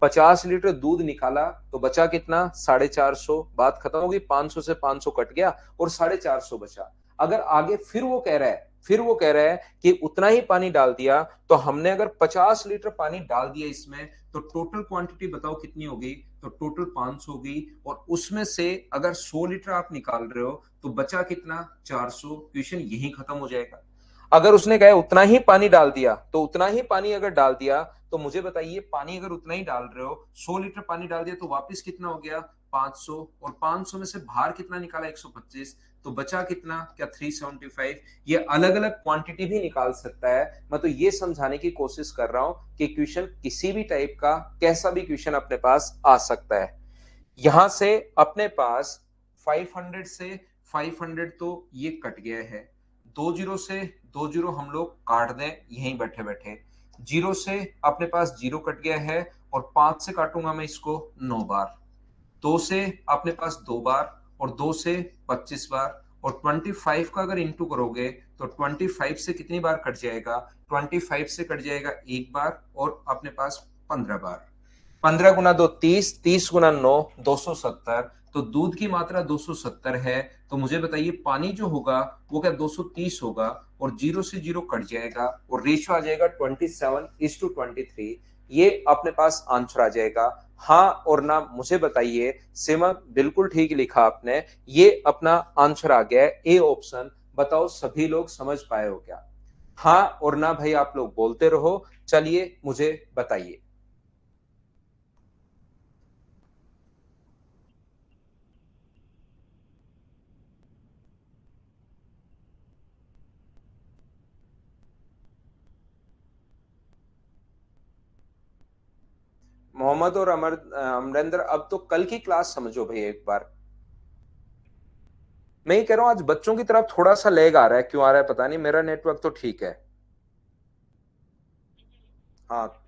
50 लीटर दूध निकाला तो बचा कितना? 450। बात खत्म हो गई। 500 से 500 कट गया और 450 बचा। अगर आगे फिर वो कह रहा है कि उतना ही पानी डाल दिया, तो हमने अगर 50 लीटर पानी डाल दिया इसमें, तो टोटल क्वांटिटी बताओ कितनी होगी? तो टोटल 500 होगी। और उसमें से अगर 100 लीटर आप निकाल रहे हो तो बचा कितना? 400। क्वेश्चन यही खत्म हो जाएगा। अगर उसने कहा उतना ही पानी डाल दिया, तो उतना ही पानी अगर डाल दिया, तो मुझे बताइए पानी अगर उतना ही डाल रहे हो, 100 लीटर पानी डाल दिया, तो वापस कितना हो गया? 500। और 500 में से बाहर कितना निकाला? 125। तो बचा कितना? क्या 375? ये अलग अलग क्वांटिटी भी निकाल सकता है। मैं तो ये समझाने की कोशिश कर रहा हूं कि क्वेश्चन किसी भी टाइप का, कैसा भी क्वेश्चन अपने पास आ सकता है। यहां से अपने पास 500 से 500 तो ये कट गया है। 2 जीरो से 2 जीरो हम लोग काट दें यहीं बैठे बैठे। जीरो से अपने पास जीरो कट गया है, और 5 से काटूंगा मैं इसको 9 बार। 2 से अपने पास 2 बार, और 2 से 25 बार, और 25 का अगर इंटू करोगे तो 25 से कितनी बार कट जाएगा? 25 से कट जाएगा 1 बार, और अपने पास 15 बार। 15 गुना 2 30, 30 गुना 9 270। तो दूध की मात्रा 270 है। तो मुझे बताइए पानी जो होगा वो क्या 230 होगा? और जीरो से जीरो कट जाएगा और रेशियो आ जाएगा 27:23। ये अपने पास आंसर आ जाएगा। हाँ और ना मुझे बताइए। सीमा बिल्कुल ठीक लिखा आपने, ये अपना आंसर आ गया है, ए ऑप्शन। बताओ सभी लोग समझ पाए हो क्या? हाँ और ना भाई आप लोग बोलते रहो। चलिए मुझे बताइए। मोहम्मद और अमरिंदर, अब तो कल की क्लास समझो भाई एक बार। मैं ही कह रहा हूँ आज बच्चों की तरफ थोड़ा सा लैग आ रहा है, क्यों आ रहा है पता नहीं। मेरा नेटवर्क तो ठीक है। हाँ,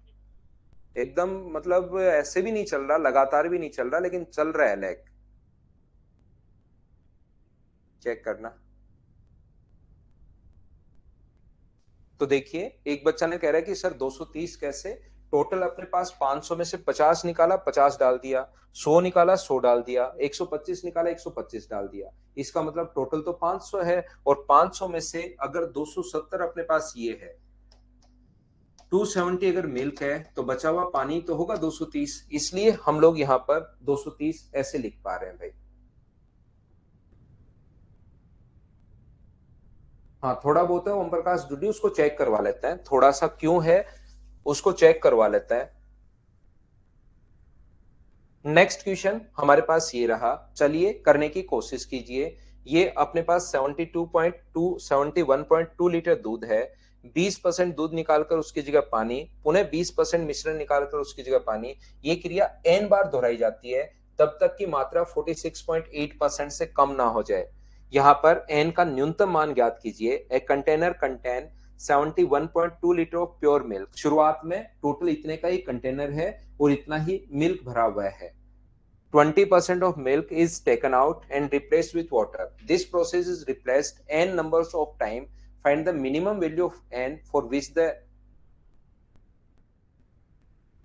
एकदम मतलब ऐसे भी नहीं चल रहा, लगातार भी नहीं चल रहा, लेकिन चल रहा है लैग। चेक करना। तो देखिए एक बच्चा ने कह रहा है कि सर 230 कैसे? टोटल अपने पास 500 में से 50 निकाला, 50 डाल दिया। 100 निकाला, 100 डाल दिया। 125 निकाला, 125 डाल दिया। इसका मतलब टोटल तो 500 है। और 500 में से अगर 270 अपने पास ये है, 270 अगर मिल्क है, तो बचा हुआ पानी तो होगा 230। इसलिए हम लोग यहाँ पर 230 ऐसे लिख पा रहे हैं भाई। हाँ थोड़ा बहुत है ओम प्रकाश डूडी, उसको चेक करवा लेते हैं थोड़ा सा क्यों है, उसको चेक करवा लेते हैं। नेक्स्ट क्वेश्चन हमारे पास ये रहा, चलिए करने की कोशिश कीजिए। ये अपने पास 71.2 लीटर दूध है। 20% दूध निकालकर उसकी जगह पानी, पुनः 20% मिश्रण निकालकर उसकी जगह पानी, ये क्रिया n बार दोहराई जाती है। तब तक की मात्रा 46.8% से कम ना हो जाए। यहाँ पर n का न्यूनतम मान ज्ञात कीजिए। A container contain 71.2 litre of pure milk. शुरुआत में टोटल इतने का ही कंटेनर है और इतना ही मिल्क भरा हुआ है। 20% of milk is taken out and replaced with water. This process is replaced n numbers of time. Find the minimum value of n for which the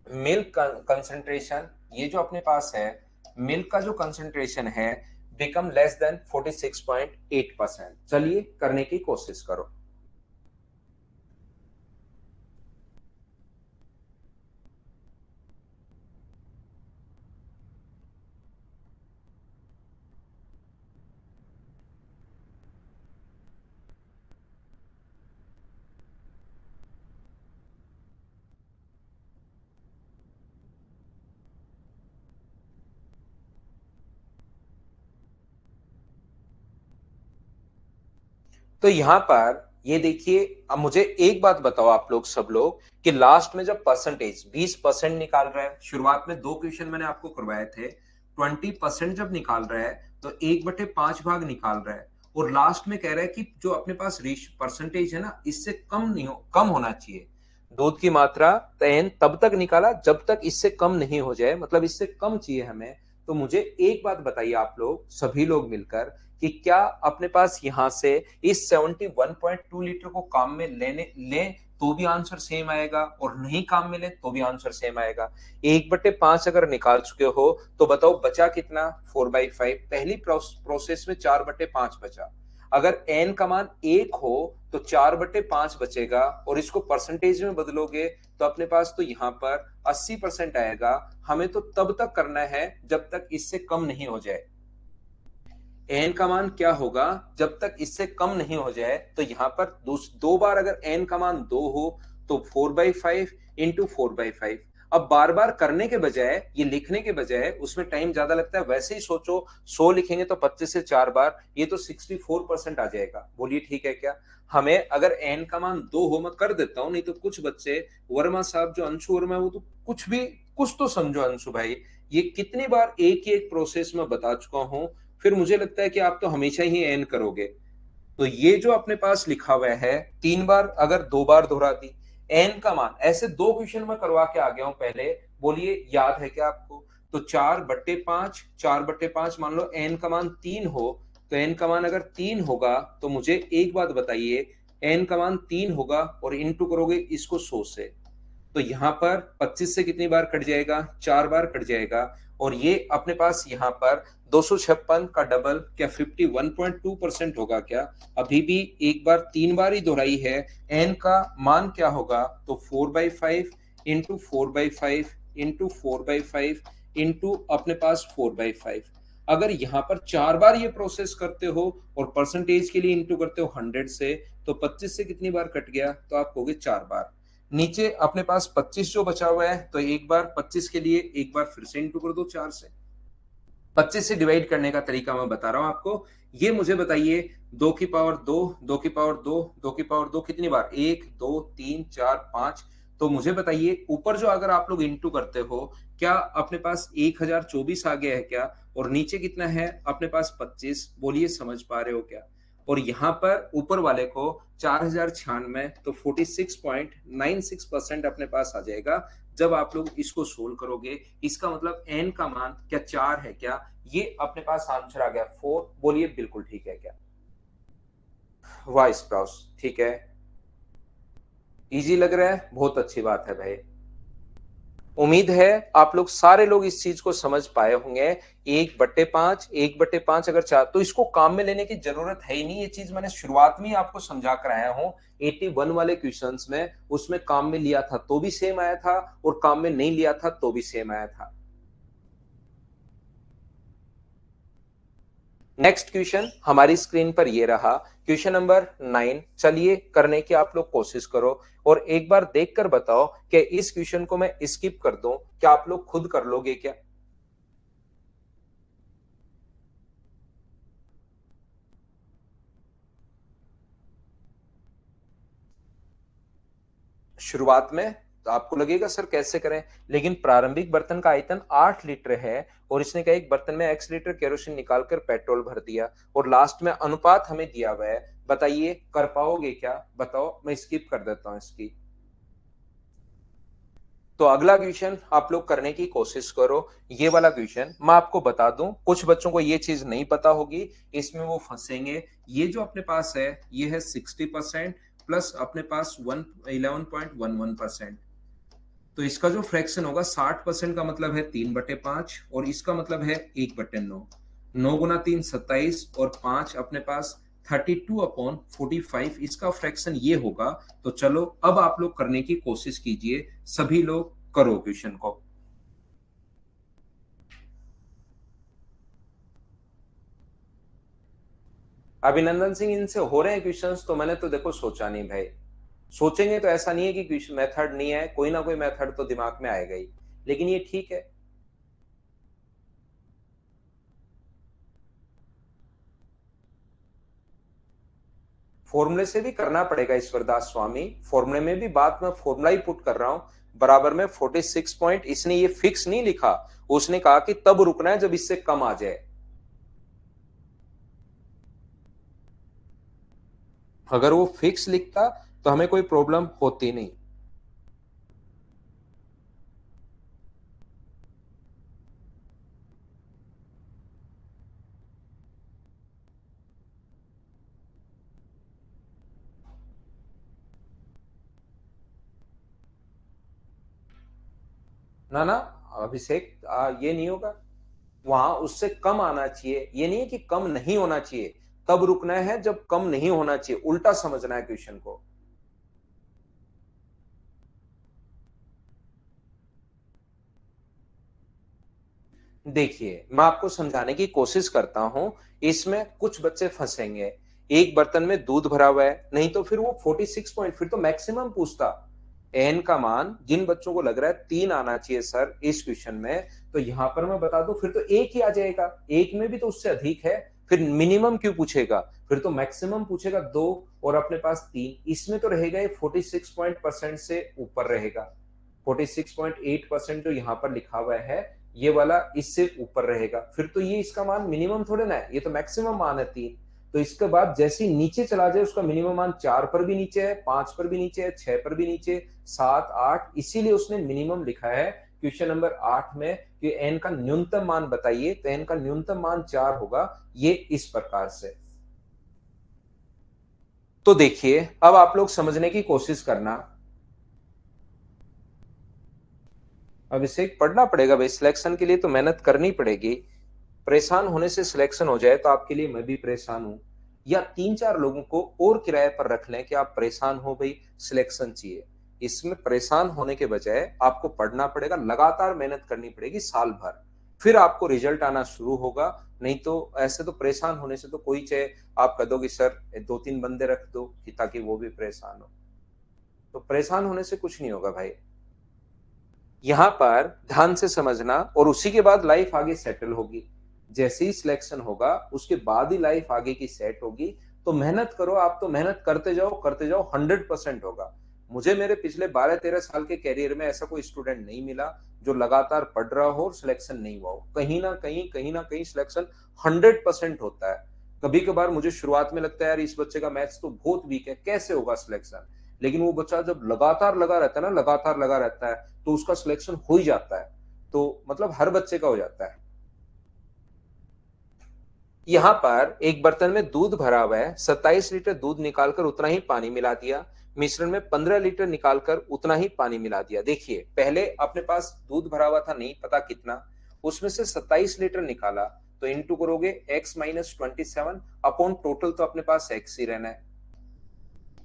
milk concentration, ये जो अपने पास है मिल्क का जो कंसंट्रेशन है बिकम लेस देन 46.8%। चलिए करने की कोशिश करो। तो यहां पर ये देखिए, अब मुझे एक बात बताओ आप लोग सब लोग कि लास्ट में जब परसेंटेज 20% निकाल रहा है, शुरुआत में दो क्वेश्चन मैंने आपको करवाए थे, 20% जब निकाल रहा है तो 1/5 भाग निकाल रहा है और लास्ट में कह रहा है कि जो अपने पास परसेंटेज है ना, इससे कम नहीं हो, कम होना चाहिए। दूध की मात्रा तयन तब तक निकाला जब तक इससे कम नहीं हो जाए, मतलब इससे कम चाहिए हमें। तो मुझे एक बात बताइए आप लोग सभी लोग मिलकर कि क्या अपने पास यहां से इस 71.2 लीटर को काम में लें तो भी आंसर सेम आएगा और नहीं काम में ले तो भी आंसर सेम आएगा। 1/5 अगर निकाल चुके हो तो बताओ बचा कितना? 4/5। पहली प्रोसेस में 4/5 बचा। अगर n का मान 1 हो तो 4/5 बचेगा और इसको परसेंटेज में बदलोगे तो अपने पास तो यहाँ पर 80% आएगा। हमें तो तब तक करना है जब तक इससे कम नहीं हो जाए। एन का मान क्या होगा जब तक इससे कम नहीं हो जाए? तो यहां पर दो बार अगर एन का मान 2 हो तो 4/5 इंटू 4/5। अब बार बार करने के बजाय, ये लिखने के बजाय, उसमें टाइम ज्यादा लगता है, वैसे ही सोचो 100 लिखेंगे तो 25 से 4 बार, ये तो 64% आ जाएगा। बोलिए ठीक है क्या? हमें अगर एन का मान 2 हो, मैं कर देता हूं, नहीं तो कुछ बच्चे, वर्मा साहब जो अंशु वर्मा है, वो तो कुछ भी, कुछ तो समझो अंशु भाई। ये कितनी बार एक ही एक प्रोसेस में बता चुका हूं, फिर मुझे लगता है कि आप तो हमेशा ही एन करोगे। तो ये जो अपने पास लिखा हुआ है 3 बार अगर 2 बार दोहरा दी, एन का मान, ऐसे दो क्वेश्चन में करवा के आ गया हूं पहले। बोलिए याद है क्या आपको? तो 4/5, 4/5 मान लो एन का मान 3 हो, तो एन का मान अगर 3 होगा तो मुझे एक बात बताइए, एन का मान 3 होगा और इंटू करोगे इसको 100 से, तो यहां पर 25 से कितनी बार कट जाएगा? 4 बार कट जाएगा। और ये अपने पास यहां पर 256 का डबल क्या 51.2% होगा क्या? अभी भी एक बार 3 बार ही दोहराई है। एन का मान क्या होगा? तो 4/5 इंटू 4/5 इंटू 4/5 इंटू अपने पास 4/5। अगर यहां पर 4 बार ये प्रोसेस करते हो और परसेंटेज के लिए इंटू करते हो 100 से, तो 25 से कितनी बार कट गया? तो आप कहोगे 4 बार। नीचे अपने पास 25 जो बचा हुआ है, तो एक बार 25 के लिए एक बार फिर से इंटू कर दो 4 से। 25 से डिवाइड करने का तरीका मैं बता रहा हूं आपको। ये मुझे बताइए, 2 की पावर 2, 2 की पावर 2, 2 की पावर 2 कितनी बार? 1, 2, 3, 4, 5। तो मुझे बताइए ऊपर जो अगर आप लोग इंटू करते हो, क्या अपने पास 1024 आ गया है क्या? और नीचे कितना है अपने पास? 25। बोलिए समझ पा रहे हो क्या? और यहां पर ऊपर वाले को 4096, तो 46.96% अपने पास आ जाएगा जब आप लोग इसको सोल्व करोगे। इसका मतलब एन का मान क्या 4 है क्या? ये अपने पास आंसर आ गया 4। बोलिए बिल्कुल ठीक है क्या? वाह स्प्राउस, ठीक है। इजी लग रहा है, बहुत अच्छी बात है भाई। उम्मीद है आप लोग सारे लोग इस चीज को समझ पाए होंगे। 1/5, 1/5 अगर चाह तो इसको काम में लेने की जरूरत है ही नहीं। ये चीज मैंने शुरुआत में ही आपको समझा कर आया हूं। 81 वाले क्वेश्चंस में, उसमें काम में लिया था तो भी सेम आया था और काम में नहीं लिया था तो भी सेम आया था। नेक्स्ट क्वेश्चन हमारी स्क्रीन पर ये रहा, क्वेश्चन नंबर 9। चलिए करने की आप लोग कोशिश करो और एक बार देखकर बताओ कि इस क्वेश्चन को मैं स्किप कर दूं, क्या आप लोग खुद कर लोगे क्या? शुरुआत में तो आपको लगेगा सर कैसे करें, लेकिन प्रारंभिक बर्तन का आयतन 8 लीटर है और इसने कहा एक बर्तन में x लीटर केरोसिन निकालकर पेट्रोल भर दिया और लास्ट में अनुपात हमें दिया हुआ है। बताइए कर पाओगे क्या? बताओ, मैं स्किप कर देता हूं इसकी। तो अगला क्वेश्चन आप लोग करने की कोशिश करो। ये वाला क्वेश्चन मैं आपको बता दूं, कुछ बच्चों को ये चीज नहीं पता होगी, इसमें वो फंसेंगे। ये जो अपने पास है ये है 60% प्लस अपने पास 11.11%। तो इसका जो फ्रैक्शन होगा 60% का मतलब है 3/5 और इसका मतलब है 1/9। 9 × 3 = 27 और 5 अपने पास 32/45 इसका फ्रैक्शन ये होगा। तो चलो अब आप लोग करने की कोशिश कीजिए, सभी लोग करो क्वेश्चन को। अभिनंदन सिंह, इनसे हो रहे हैं क्वेश्चंस? तो मैंने तो देखो सोचा नहीं भाई, सोचेंगे तो ऐसा नहीं है कि क्वेश्चन मेथड नहीं है, कोई ना कोई मेथड तो दिमाग में आएगा ही, लेकिन ये ठीक है। फॉर्मूले से भी करना पड़ेगा ईश्वरदास स्वामी, फॉर्मूले में भी बात मैं फॉर्मूला ही पुट कर रहा हूं। बराबर में 46 पॉइंट, इसने ये फिक्स नहीं लिखा, उसने कहा कि तब रुकना है जब इससे कम आ जाए। अगर वो फिक्स लिखता तो हमें कोई प्रॉब्लम होती नहीं। ना ना अभिषेक, ये नहीं होगा, वहां उससे कम आना चाहिए, ये नहीं है कि कम नहीं होना चाहिए। तब रुकना है जब कम नहीं होना चाहिए, उल्टा समझना है क्वेश्चन को। देखिए मैं आपको समझाने की कोशिश करता हूं, इसमें कुछ बच्चे फंसेंगे। एक बर्तन में दूध भरा हुआ है, नहीं तो फिर वो 46 पॉइंट, फिर तो मैक्सिमम पूछता। एन का मान जिन बच्चों को लग रहा है 3 आना चाहिए सर इस क्वेश्चन में, तो यहां पर मैं बता दूं फिर तो एक ही आ जाएगा, एक में भी तो उससे अधिक है, फिर मिनिमम क्यों पूछेगा? फिर तो मैक्सिमम पूछेगा 2 और अपने पास 3, इसमें तो रहेगा ये 46 पॉइंट परसेंट से ऊपर रहेगा। 46.8% जो यहाँ पर लिखा हुआ है ये वाला इससे ऊपर रहेगा, फिर तो ये इसका मान मिनिमम थोड़े ना है, ये तो मैक्सिमम मान है 3। तो इसके बाद जैसे ही नीचे चला जाए उसका मिनिमम मान 4 पर भी नीचे है, 5 पर भी नीचे है, 6 पर भी नीचे, 7 8, इसीलिए उसने मिनिमम लिखा है क्वेश्चन नंबर 8 में कि एन का न्यूनतम मान बताइए, तो एन का न्यूनतम मान 4 होगा, ये इस प्रकार से। तो देखिए अब आप लोग समझने की कोशिश करना। अभिषेक पढ़ना पड़ेगा भाई, सिलेक्शन के लिए तो मेहनत करनी पड़ेगी। परेशान होने से सिलेक्शन हो जाए तो आपके लिए मैं भी परेशान हूं, या 3 4 लोगों को और किराए पर रख लें कि आप परेशान हो भाई सिलेक्शन चाहिए। इसमें परेशान होने के बजाय आपको पढ़ना पड़ेगा, लगातार मेहनत करनी पड़ेगी साल भर, फिर आपको रिजल्ट आना शुरू होगा। नहीं तो ऐसे तो परेशान होने से तो कोई, चाहे आप कह दो कि सर 2 3 बंदे रख दो कि ताकि वो भी परेशान हो, तो परेशान होने से कुछ नहीं होगा भाई। यहाँ पर ध्यान से समझना और उसी के बाद लाइफ आगे सेटल होगी। जैसे ही सिलेक्शन होगा उसके बाद ही लाइफ आगे की सेट होगी। तो मेहनत करो, आप तो मेहनत करते जाओ, 100% होगा। मुझे मेरे पिछले 12 13 साल के कैरियर में ऐसा कोई स्टूडेंट नहीं मिला जो लगातार पढ़ रहा हो और सिलेक्शन नहीं हुआ हो। कहीं ना कहीं सिलेक्शन 100% होता है। कभी कभार मुझे शुरुआत में लगता है यार इस बच्चे का मैथ्स तो बहुत वीक है, कैसे होगा सिलेक्शन, लेकिन वो बच्चा जब लगातार लगा रहता है ना, लगातार लगा रहता है, तो उसका सिलेक्शन हो ही जाता है। तो मतलब हर बच्चे का हो जाता है। यहां पर एक बर्तन में दूध भरा हुआ है, 27 लीटर दूध निकालकर उतना ही पानी मिला दिया, मिश्रण में 15 लीटर निकालकर उतना ही पानी मिला दिया। देखिए पहले अपने पास दूध भरा हुआ था, नहीं पता कितना, उसमें से 27 लीटर निकाला, तो इंटू करोगे x - 27 अपॉन टोटल, तो अपने पास x ही रहना है।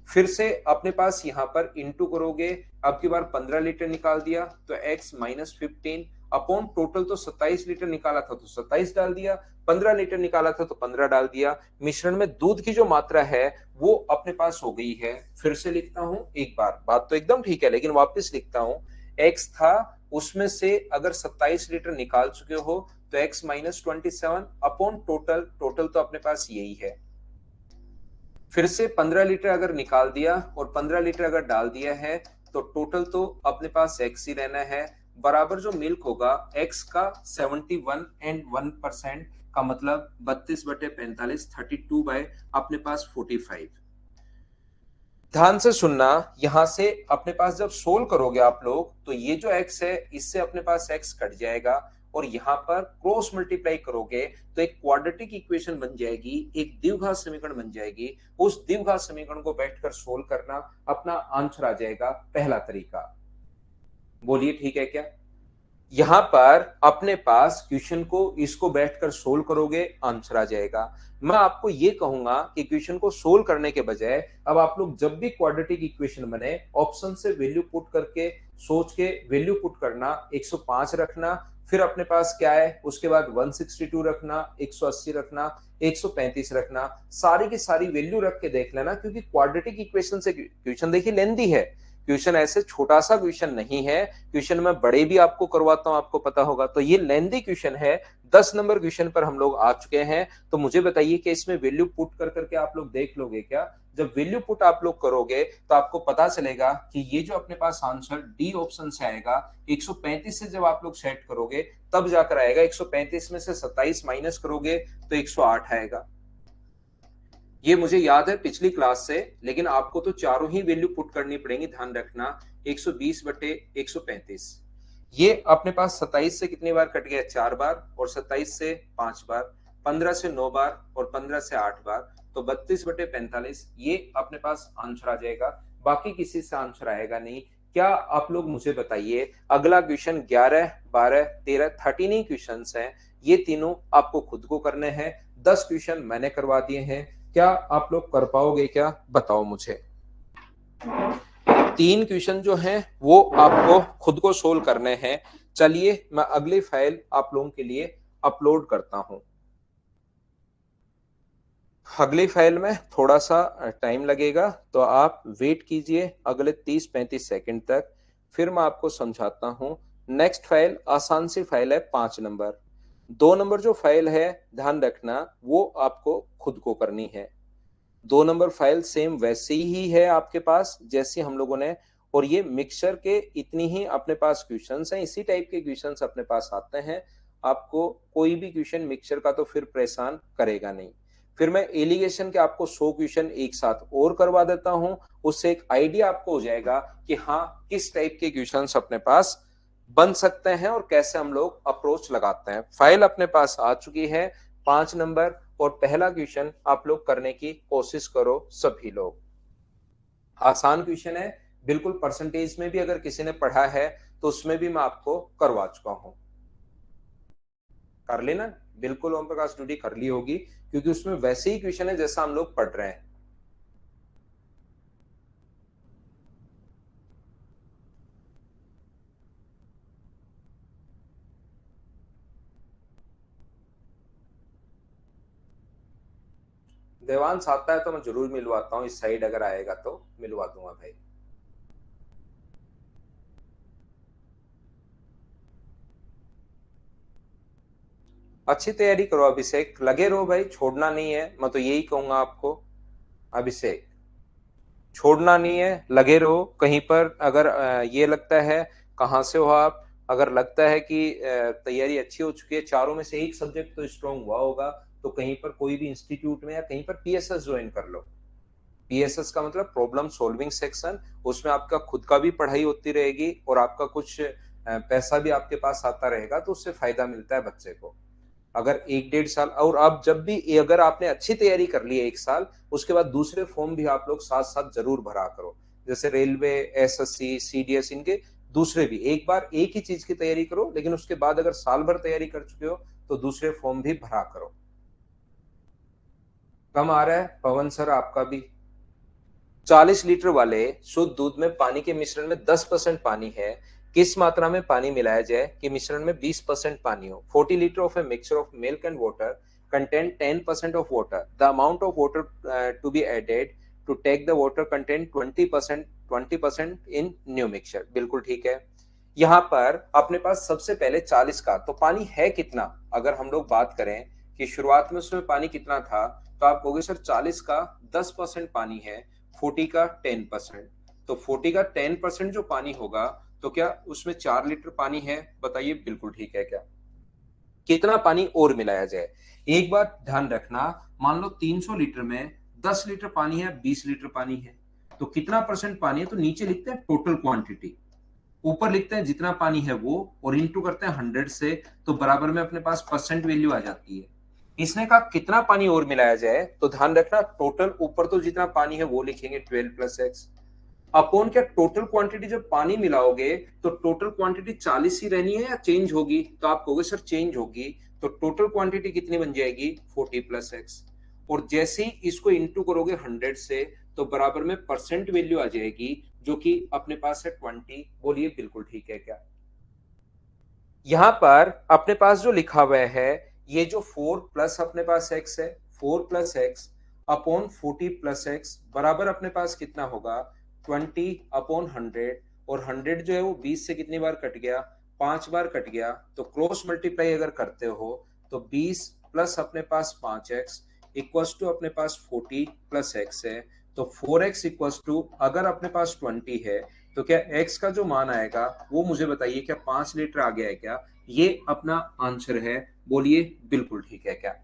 फिर से अपने पास यहाँ पर इंटू करोगे, अब की बार 15 लीटर निकाल दिया तो x - 15 अपॉन टोटल, तो 27 लीटर निकाला था तो 27 डाल दिया, 15 लीटर निकाला था तो 15 डाल दिया। मिश्रण में दूध की जो मात्रा है वो अपने पास हो गई है। फिर से लिखता हूं एक बार, बात तो एकदम ठीक है लेकिन वापस लिखता हूं। x था, उसमें से अगर 27 लीटर निकाल चुके हो तो x - 27 अपॉन टोटल, टोटल तो अपने पास यही है। फिर से 15 लीटर अगर निकाल दिया और 15 लीटर अगर डाल दिया है, तो तो टोटल तो अपने पास x ही रहना है, बराबर जो मिल्क होगा x का 71 एंड 1% का मतलब 32/45, 32 बाय अपने पास 45। ध्यान से सुनना, यहां से अपने पास जब सोल्व करोगे आप लोग तो ये जो x है इससे अपने पास x कट जाएगा और यहां पर क्रॉस मल्टीप्लाई करोगे तो एक क्वाड्रेटिक इक्वेशन बन जाएगी, एक द्विघात समीकरण बन जाएगी। उस द्विघात समीकरण को बैठकर सोल्व करना, अपना आंसर आ जाएगा पहला तरीका। बोलिए ठीक है क्या? यहां पर अपने पास क्वेश्चन को इसको बैठकर सोल्व करोगे, आंसर आ जाएगा। मैं आपको ये कहूंगा कि क्वेश्चन को सोल्व करने के बजाय अब आप लोग जब भी क्वाड्रेटिक इक्वेशन बने ऑप्शन से वैल्यू पुट करके सोच के वैल्यू पुट करना, 105 रखना, फिर अपने पास क्या है उसके बाद 162 रखना, 180 रखना, 135 रखना, सारी की सारी वैल्यू रख के देख लेना, क्योंकि क्वाड्रेटिक इक्वेशन से क्वेश्चन देखिए लेंदी है, क्वेश्चन ऐसे छोटा सा क्वेश्चन नहीं है, क्वेश्चन में बड़े भी आपको करवाता हूं, आपको पता होगा। तो ये लेंदी क्वेश्चन है, 10 नंबर क्वेश्चन पर हम लोग आ चुके हैं। तो मुझे बताइए कि इसमें वैल्यू पुट कर करके आप लोग देख लोगे क्या? जब वैल्यू पुट आप लोग करोगे तो आपको पता चलेगा कि ये जो अपने पास आंसर डी ऑप्शन से आएगा, 135 से जब आप लोग सेट करोगे तब जाकर आएगा, 135 में से 27 माइनस करोगे तो 108 आएगा। ये मुझे याद है पिछली क्लास से, लेकिन आपको तो चारों ही वैल्यू पुट करनी पड़ेगी, ध्यान रखना। 120/135, ये अपने पास 27 से कितनी बार कट गया? 4 बार, और 27 से 5 बार, 15 से 9 बार, और 15 से 8 बार, तो 32/45 ये अपने पास आंसर आ जाएगा। बाकी किसी से आंसर आएगा नहीं। क्या आप लोग मुझे बताइए, अगला क्वेश्चन 11, 12, 13, 13 क्वेश्चन है, ये तीनों आपको खुद को करने हैं। 10 क्वेश्चन मैंने करवा दिए हैं, क्या आप लोग कर पाओगे क्या? बताओ मुझे। 3 क्वेश्चन जो हैं वो आपको खुद को सोल्व करने हैं। चलिए मैं अगली फाइल आप लोगों के लिए अपलोड करता हूं। अगली फाइल में थोड़ा सा टाइम लगेगा, तो आप वेट कीजिए अगले 30-35 सेकंड तक, फिर मैं आपको समझाता हूं। नेक्स्ट फाइल आसान सी फाइल है, 5 नंबर। 2 नंबर जो फाइल है ध्यान रखना वो आपको खुद को करनी है। 2 नंबर फाइल सेम वैसे ही है आपके पास जैसे हम लोगों ने, और ये मिक्सचर के इतनी ही अपने पास क्वेश्चंस हैं, इसी टाइप के क्वेश्चंस अपने पास आते हैं। आपको कोई भी क्वेश्चन मिक्सचर का तो फिर परेशान करेगा नहीं। फिर मैं एलिगेशन के आपको 100 क्वेश्चन एक साथ और करवा देता हूं, उससे एक आइडिया आपको हो जाएगा कि हाँ किस टाइप के क्वेश्चंस अपने पास बन सकते हैं और कैसे हम लोग अप्रोच लगाते हैं। फाइल अपने पास आ चुकी है, 5 नंबर, और पहला क्वेश्चन आप लोग करने की कोशिश करो सभी लोग। आसान क्वेश्चन है, बिल्कुल परसेंटेज में भी अगर किसी ने पढ़ा है तो उसमें भी मैं आपको करवा चुका हूं। कर लेना, बिल्कुल ओम प्रकाश डूडी कर ली होगी, क्योंकि उसमें वैसे ही क्वेश्चन है जैसा हम लोग पढ़ रहे हैं। देवांश आता है तो मैं जरूर मिलवाता हूँ, इस साइड अगर आएगा तो मिलवा दूंगा भाई। अच्छी तैयारी करो अभिषेक, लगे रहो भाई, छोड़ना नहीं है, मैं तो यही कहूंगा आपको। अभिषेक छोड़ना नहीं है, लगे रहो। कहीं पर अगर ये लगता है, कहाँ से हो आप, अगर लगता है कि तैयारी अच्छी हो चुकी है, चारों में से एक सब्जेक्ट तो स्ट्रांग हुआ होगा, तो कहीं पर कोई भी इंस्टीट्यूट में या कहीं पर पीएसएस ज्वाइन कर लो। पीएसएस का मतलब प्रॉब्लम सॉल्विंग सेक्शन, उसमें आपका खुद का भी पढ़ाई होती रहेगी और आपका कुछ पैसा भी आपके पास आता रहेगा, तो उससे फायदा मिलता है बच्चे को। अगर 1-1.5 साल, और आप जब भी अगर आपने अच्छी तैयारी कर ली है 1 साल, उसके बाद दूसरे फॉर्म भी आप लोग साथ साथ जरूर भरा करो, जैसे रेलवे, एसएससी, सीडीएस, इनके दूसरे भी। एक बार एक ही चीज की तैयारी करो, लेकिन उसके बाद अगर साल भर तैयारी कर चुके हो तो दूसरे फॉर्म भी भरा करो। कम आ रहा है पवन सर आपका भी। 40 लीटर वाले शुद्ध दूध में पानी के मिश्रण में 10% पानी है, किस मात्रा में पानी मिलाया जाए कि मिश्रण में 20% पानी हो? 40 litre of a mixture of milk and water contain 10% ऑफ water, the amount of water to be added to take the water contain 20% in new mixture. बिल्कुल ठीक है। यहाँ पर अपने पास सबसे पहले 40 का, तो पानी है कितना? अगर हम लोग बात करें कि शुरुआत में उसमें पानी कितना था, तो आप कहोगे सर 40 का 10% पानी है, 40 का 10%, तो 40 का 10% जो पानी होगा तो क्या उसमें 4 लीटर पानी है? बताइए बिल्कुल ठीक है क्या? कितना पानी और मिलाया जाए? एक बात ध्यान रखना, मान लो 300 लीटर में 10 लीटर पानी है, 20 लीटर पानी है, तो कितना परसेंट पानी है? तो नीचे लिखते हैं टोटल क्वांटिटी, ऊपर लिखते हैं जितना पानी है वो, और इंटू करते हैं 100 से, तो बराबर में अपने पास परसेंट वैल्यू आ जाती है। इसने कहा कितना पानी और मिलाया जाए, तो ध्यान रखना टोटल ऊपर तो जितना पानी है वो लिखेंगे 12 प्लस एक्स, अपॉन क्या टोटल क्वांटिटी जब पानी मिलाओगे तो टोटल क्वांटिटी 40 ही रहनी है या चेंज होगी? तो आप कहोगे सर चेंज होगी, तो टोटल क्वांटिटी कितनी बन जाएगी? 40 प्लस एक्स, और जैसे ही इसको इंटू करोगे 100 से, तो बराबर में परसेंट वैल्यू आ जाएगी जो कि अपने पास है 20। बोलिए बिल्कुल ठीक है क्या? यहां पर अपने पास जो लिखा हुआ है, ये जो 4 प्लस अपने पास x है, 4 plus x upon 40 plus x बराबर अपने पास कितना होगा? 20 अपॉन 100, और 100 जो है वो 20 से कितनी बार कट गया? 5 बार कट गया, तो क्रॉस मल्टीप्लाई अगर करते हो तो 20 प्लस अपने पास 5x इक्वल्स टू अपने पास 40 प्लस एक्स है, तो 4x इक्वल्स टू, अगर अपने पास 20 है तो क्या x का जो मान आएगा वो मुझे बताइए, क्या 5 लीटर आ गया है क्या? ये अपना आंसर है। बोलिए बिल्कुल ठीक है क्या?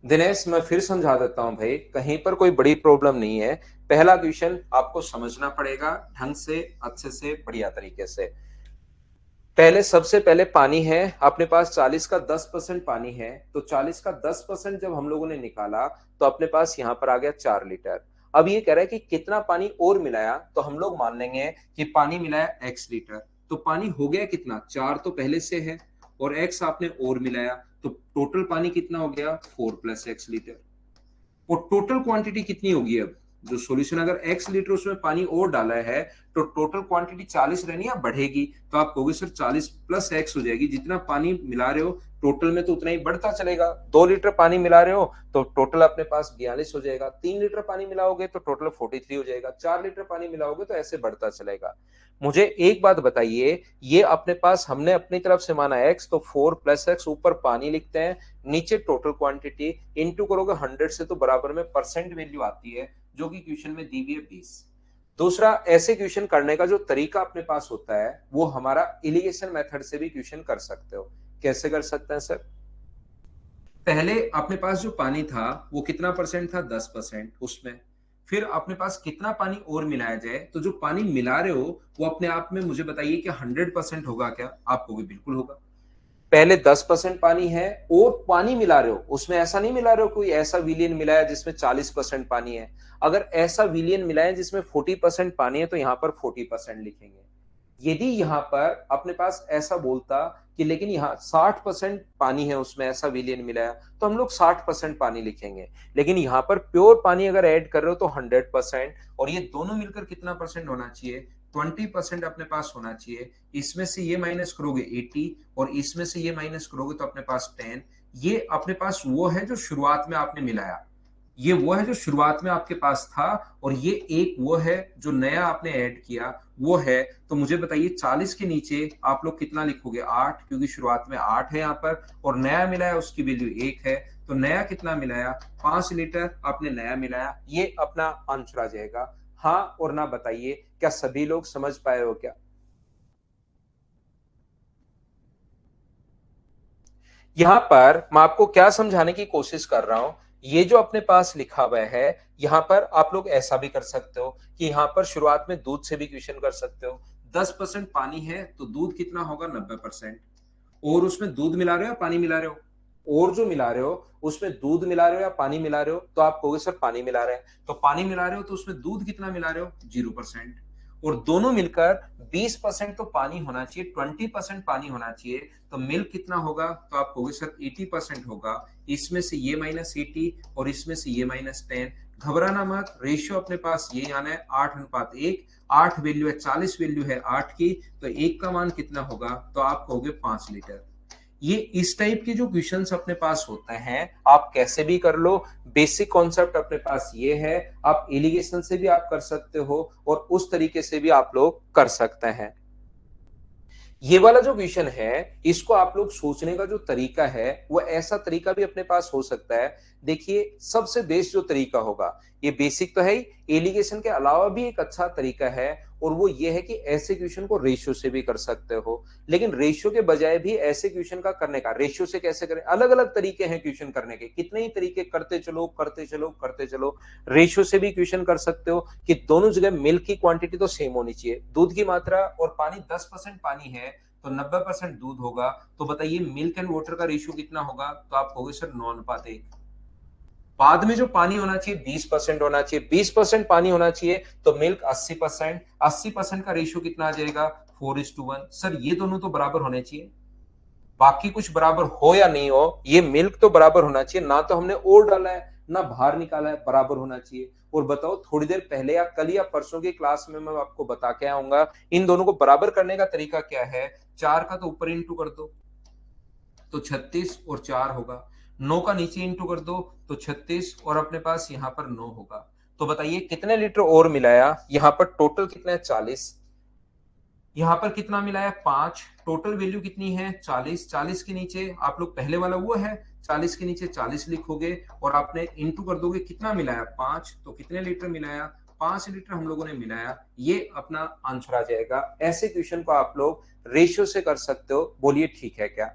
दिनेश मैं फिर समझा देता हूं भाई, कहीं पर कोई बड़ी प्रॉब्लम नहीं है। पहला क्वेश्चन आपको समझना पड़ेगा ढंग से, अच्छे से, बढ़िया तरीके से। पहले सबसे पहले पानी है अपने पास 40 का 10% पानी है, तो 40 का 10% जब हम लोगों ने निकाला तो अपने पास यहां पर आ गया 4 लीटर। अब ये कह रहा है कि कितना पानी और मिलाया, तो हम लोग मान लेंगे कि पानी मिलाया x लीटर, तो पानी हो गया कितना? 4 तो पहले से है और x आपने और मिलाया, तो टोटल पानी कितना हो गया? 4 प्लस एक्स लीटर। और टोटल क्वांटिटी कितनी होगी? अब जो सॉल्यूशन, अगर x लीटर उसमें पानी और डाला है तो टोटल क्वांटिटी 40 रहनी है, बढ़ेगी, तो आप कहोगे सर 40 प्लस एक्स हो जाएगी, जितना पानी मिला रहे हो टोटल में तो उतना ही बढ़ता चलेगा। 2 लीटर पानी मिला रहे हो तो टोटल अपने पास 42 हो जाएगा, 3 लीटर पानी मिलाओगे तो टोटल 43 हो जाएगा, 4 लीटर पानी मिलाओगे तो ऐसे बढ़ता चलेगा। मुझे एक बात बताइए, ये अपने पास हमने अपनी तरफ से माना x, तो 4 प्लस एक्स, ऊपर पानी लिखते हैं, नीचे टोटल क्वांटिटी, इंटू करोगे 100 से तो बराबर में परसेंट वैल्यू आती है जो कि क्वेश्चन में दी हुई है 20। दूसरा, ऐसे क्वेश्चन करने का जो तरीका अपने पास होता है वो हमारा एलिगेशन मेथड से भी क्वेश्चन कर सकते हो। कैसे कर सकते हैं सर? पहले अपने पास जो पानी था वो कितना परसेंट था? 10%। उसमें फिर अपने पास कितना पानी और मिलाया जाए, तो जो पानी मिला रहे हो वो अपने आप में मुझे बताइए कि 100% होगा क्या? आपको भी बिल्कुल होगा। पहले 10% पानी है और पानी मिला रहे हो, उसमें ऐसा नहीं मिला रहे हो कोई ऐसा विलियन मिलाया जिसमें 40% पानी है। अगर ऐसा विलियन मिलाया जिसमें 40% पानी है तो यहां पर 40% लिखेंगे। यदि यहां पर अपने पास ऐसा बोलता कि लेकिन यहाँ 60% पानी है उसमें, ऐसा विलियन मिलाया, तो हम लोग 60% पानी लिखेंगे। लेकिन यहाँ पर प्योर पानी अगर ऐड कर रहे हो तो 100%, और ये दोनों मिलकर कितना परसेंट होना चाहिए? 20% अपने पास होना चाहिए। इसमें से ये माइनस करोगे 80 और इसमें से ये माइनस करोगे तो अपने पास 10। ये अपने पास वो है जो शुरुआत में आपने मिलाया, ये वो है जो शुरुआत में आपके पास था, और ये एक वो है जो नया आपने ऐड किया वो है। तो मुझे बताइए 40 के नीचे आप लोग कितना लिखोगे? 8, क्योंकि शुरुआत में 8 है यहाँ पर, और नया मिलाया उसकी वैल्यू 1 है, तो नया कितना मिलाया? 5 लीटर आपने नया मिलाया। ये अपना आंसर आ जाएगा। हाँ और ना बताइए, क्या सभी लोग समझ पाए हो क्या? यहाँ पर मैं आपको क्या समझाने की कोशिश कर रहा हूं, ये जो अपने पास लिखा हुआ है, यहाँ पर आप लोग ऐसा भी कर सकते हो कि यहाँ पर शुरुआत में दूध से भी क्वेश्चन कर सकते हो। 10% पानी है तो दूध कितना होगा? 90%। और उसमें दूध मिला रहे हो या पानी मिला रहे हो? और जो मिला रहे हो उसमें दूध मिला रहे हो या पानी मिला रहे हो? तो आप कहोगे सर पानी मिला रहे हैं, तो पानी मिला रहे हो तो उसमें दूध कितना मिला रहे हो? 0%। और दोनों मिलकर 20% तो पानी होना चाहिए, 20% पानी होना चाहिए, तो मिल्क कितना होगा? तो आप कहोगे सर 80% होगा। इसमें से ये -80 और इसमें से ये -10। घबराना मत, रेशियो अपने पास ये आना है 8:1। 8 वैल्यू है, 40 वैल्यू है 8 की, तो 1 का मान कितना होगा? तो आप कहोगे 5 लीटर। ये इस टाइप के जो क्वेश्चंस अपने पास होते हैं आप कैसे भी कर लो, बेसिक कॉन्सेप्ट अपने पास ये है। आप एलिगेशन से भी आप कर सकते हो और उस तरीके से भी आप लोग कर सकते हैं। ये वाला जो क्वेश्चन है, इसको आप लोग सोचने का जो तरीका है वो ऐसा तरीका भी अपने पास हो सकता है। देखिए सबसे बेस्ट जो तरीका होगा, ये बेसिक तो है ही, एलिगेशन के अलावा भी एक अच्छा तरीका है, और वो ये है कि ऐसे क्वेश्चन को रेशियो से भी कर सकते हो। लेकिन रेशियो के बजाय भी ऐसे क्वेश्चन का करने का, रेशियो से कैसे करें, अलग अलग तरीके हैं क्वेश्चन करने के, कितने ही तरीके, करते चलो करते चलो करते चलो। रेशियो से भी क्वेश्चन कर सकते हो कि दोनों जगह मिल्क की क्वांटिटी तो सेम होनी चाहिए, दूध की मात्रा और पानी 10% पानी है तो 90% दूध होगा। तो बताइए मिल्क एंड वाटर का रेशियो कितना होगा, तो आप कहोगे सर 9:1। बाद में जो पानी होना चाहिए 20% होना चाहिए, 20% पानी होना चाहिए, तो मिल्क 80%, 80% का रेशियो कितना आ जाएगा, 4:1। सर ये दोनों तो बराबर होने चाहिए, बाकी कुछ बराबर हो या नहीं हो, ये मिल्क तो बराबर होना चाहिए, ना तो हमने और डाला है ना बाहर निकाला है, बराबर होना चाहिए। और बताओ थोड़ी देर पहले या कल या परसों की क्लास में मैं आपको बता के आऊंगा इन दोनों को बराबर करने का तरीका क्या है। 4 का तो ऊपर इंटू कर दो तो 36 और 4 होगा, 9 का नीचे इंटू कर दो तो 36 और अपने पास यहाँ पर 9 होगा। तो बताइए कितने लीटर और मिलाया, यहाँ पर टोटल कितना है 40, यहां पर कितना मिला है 5, टोटल वैल्यू कितनी है 40, 40 के नीचे आप लोग पहले वाला वो है 40 के नीचे 40 लिखोगे और आपने इंटू कर दोगे कितना मिलाया 5, तो कितने लीटर मिलाया 5 लीटर हम लोगों ने मिलाया, ये अपना आंसर आ जाएगा। ऐसे क्वेश्चन को आप लोग रेशियो से कर सकते हो, बोलिए ठीक है क्या।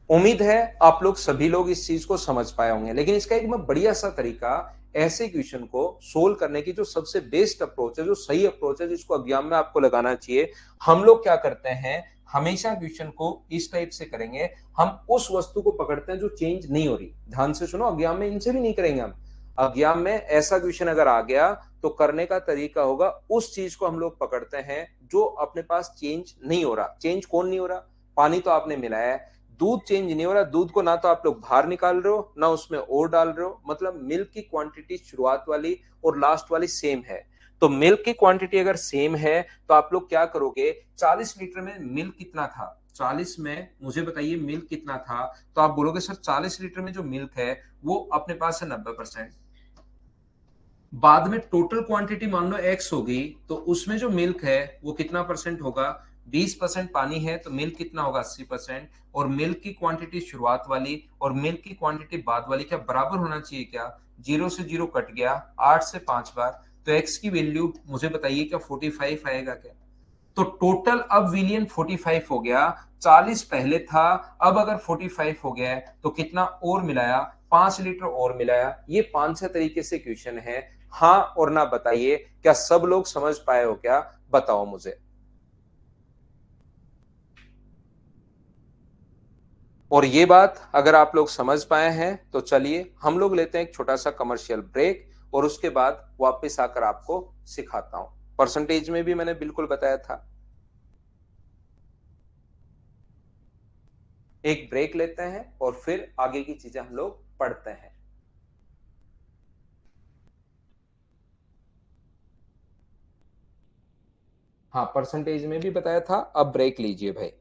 उम्मीद है आप लोग सभी लोग इस चीज को समझ पाए होंगे, लेकिन इसका एक मैं बढ़िया सा तरीका, ऐसे क्वेश्चन को सोल्व करने की जो सबसे बेस्ट अप्रोच है, जो सही अप्रोच है जिसको एग्जाम में आपको लगाना चाहिए, हम लोग क्या करते हैं, हमेशा क्वेश्चन को इस टाइप से करेंगे। हम उस वस्तु को पकड़ते हैं जो चेंज नहीं हो रही, ध्यान से सुनो, एग्जाम में इनसे भी नहीं करेंगे हम। एग्जाम में ऐसा क्वेश्चन अगर आ गया तो करने का तरीका होगा, उस चीज को हम लोग पकड़ते हैं जो अपने पास चेंज नहीं हो रहा। चेंज कौन नहीं हो रहा, पानी तो आपने मिलाया है, दूध चेंज नहीं हो रहा, दूध को ना तो आप लोग बाहर निकाल रहे हो ना उसमें और डाल रहे हो, मतलब मिल्क की क्वांटिटी शुरुआत वाली और लास्ट वाली सेम है। तो मिल्क की क्वांटिटी अगर सेम है तो आप लोग क्या करोगे, 40 लीटर में मिल्क कितना था, 40 में मुझे बताइए मिल्क कितना था, तो आप बोलोगे सर 40 लीटर में जो मिल्क है वो अपने पास है 90%। बाद में टोटल क्वांटिटी मान लो एक्स होगी, तो उसमें जो मिल्क है वो कितना परसेंट होगा, 20% पानी है तो मिल्क कितना होगा 80%। और मिल्क की क्वांटिटी शुरुआत वाली और मिल्क की क्वांटिटी बाद वाली क्या बराबर होना चाहिए क्या, 0 से 0 कट गया, 8 से 5 बार, तो एक्स की वैल्यू मुझे बताइए क्या 45 आएगा क्या। तो टोटल अब विलियन 45 हो गया, 40 पहले था, अब अगर 45 हो गया है तो कितना और मिलाया, 5 लीटर और मिलाया। ये 5 6 तरीके से क्वेश्चन है, हाँ और ना बताइए, क्या सब लोग समझ पाए हो क्या, बताओ मुझे। और ये बात अगर आप लोग समझ पाए हैं तो चलिए हम लोग लेते हैं एक छोटा सा कमर्शियल ब्रेक, और उसके बाद वापस आकर आपको सिखाता हूं। परसेंटेज में भी मैंने बिल्कुल बताया था। एक ब्रेक लेते हैं और फिर आगे की चीजें हम लोग पढ़ते हैं। हाँ परसेंटेज में भी बताया था, अब ब्रेक लीजिए भाई।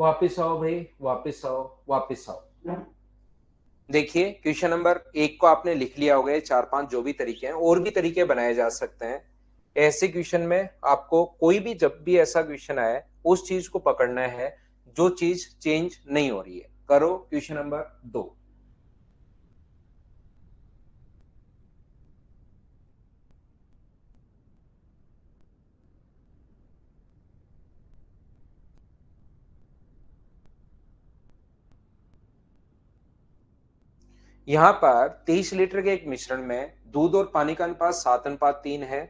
वापिस आओ भाई, वापिस आओ, वापिस आओ। देखिए क्वेश्चन नंबर एक को आपने लिख लिया होगा, चार पांच जो भी तरीके हैं, और भी तरीके बनाए जा सकते हैं। ऐसे क्वेश्चन में आपको कोई भी जब भी ऐसा क्वेश्चन आए उस चीज को पकड़ना है जो चीज चेंज नहीं हो रही है। करो क्वेश्चन नंबर दो। यहाँ पर 23 लीटर के एक मिश्रण में दूध और पानी का अनुपात 7:3 है।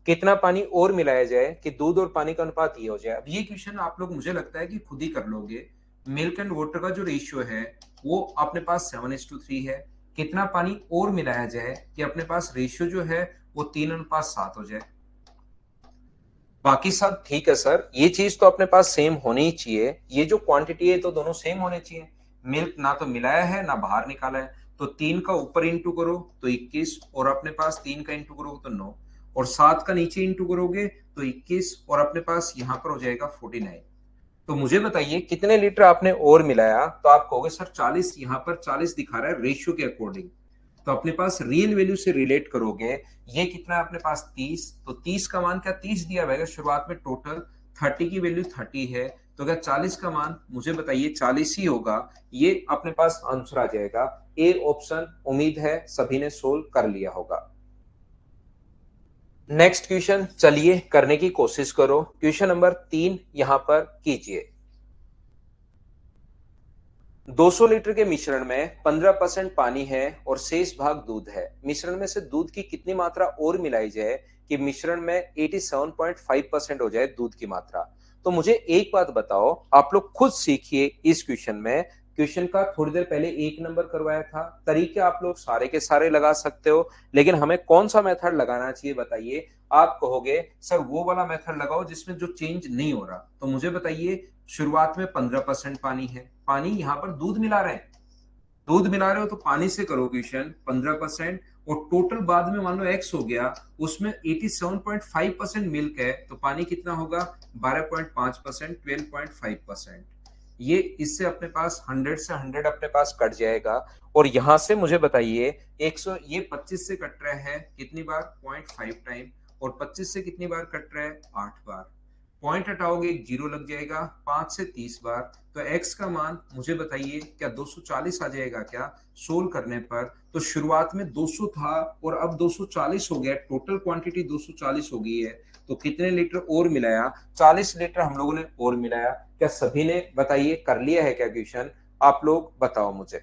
कितना पानी और मिलाया जाए कि दूध और पानी का अनुपात ये हो जाए? अब ये क्वेश्चन आप लोग मुझे लगता है कि खुद ही कर लोगे। मिल्क एंड वाटर का जो रेशियो है वो अपने पास 7:3 है। कितना पानी और मिलाया जाए कि अपने पास रेशियो जो है वो 3:7 हो जाए? बाकी सब ठीक है सर, ये चीज तो अपने पास सेम होनी ही चाहिए। ये जो क्वांटिटी है तो दोनों सेम होने चाहिए। मिल्क ना तो मिलाया है ना बाहर निकाला है, तो 3 का ऊपर इंटू करो तो 21, और अपने पास 3 का इंटू करोगे तो 9, और 7 का नीचे इंटू करोगे तो 21, और अपने पास यहाँ पर हो जाएगा 49। तो मुझे बताइए कितने लीटर आपने और मिलाया? तो आप कहोगे सर 40, यहाँ पर 40 दिखा रहा है रेशियो के अकॉर्डिंग। तो अपने पास रियल वैल्यू से रिलेट करोगे, ये कितना है अपने पास 30, तो 30 का मान क्या 30 दिया हुआ है शुरुआत में? टोटल 30 की वैल्यू 30 है, तो क्या 40 का मान मुझे बताइए 40 ही होगा? ये अपने पास आंसर आ जाएगा ए ऑप्शन। उम्मीद है सभी ने सोल्व कर लिया होगा। नेक्स्ट क्वेश्चन चलिए करने की कोशिश करो। क्वेश्चन नंबर 3 यहां पर कीजिए। 200 लीटर के मिश्रण में 15% पानी है और शेष भाग दूध है। मिश्रण में से दूध की कितनी मात्रा और मिलाई जाए कि मिश्रण में 87.5% हो जाए दूध की मात्रा? तो मुझे एक बात बताओ, आप लोग खुद सीखिए इस क्वेश्चन में। क्वेश्चन का थोड़ी देर पहले एक नंबर करवाया था। तरीके आप लोग सारे के सारे लगा सकते हो, लेकिन हमें कौन सा मेथड लगाना चाहिए बताइए? आप कहोगे सर वो वाला मेथड लगाओ जिसमें जो चेंज नहीं हो रहा। तो मुझे बताइए, शुरुआत में 15% पानी है, पानी यहां पर दूध मिला रहे हैं, दूध मिला रहे हो तो पानी से करो क्वेश्चन 15%, और टोटल बाद में मान लो एक्स हो गया, उसमें 87.5% मिल्क है, तो पानी कितना होगा? 12.5%, 12.5%। ये इससे अपने पास 100 से 100 अपने पास कट जाएगा। और यहां से मुझे बताइए 100, ये 25 से कट रहा है कितनी बार? 0.5 टाइम। और 25 से कितनी बार कट रहा है? 8 बार। पॉइंट हटाओगे एक जीरो लग जाएगा। 5 से 30 बार, तो x का मान मुझे बताइए क्या 240 आ जाएगा क्या सोल्व करने पर? तो शुरुआत में 200 था और अब 240 हो गया, टोटल क्वांटिटी 240 हो गई है। तो कितने लीटर और मिलाया? 40 लीटर हम लोगों ने और मिलाया। क्या सभी ने बताइए कर लिया है क्या क्वेश्चन? आप लोग बताओ मुझे।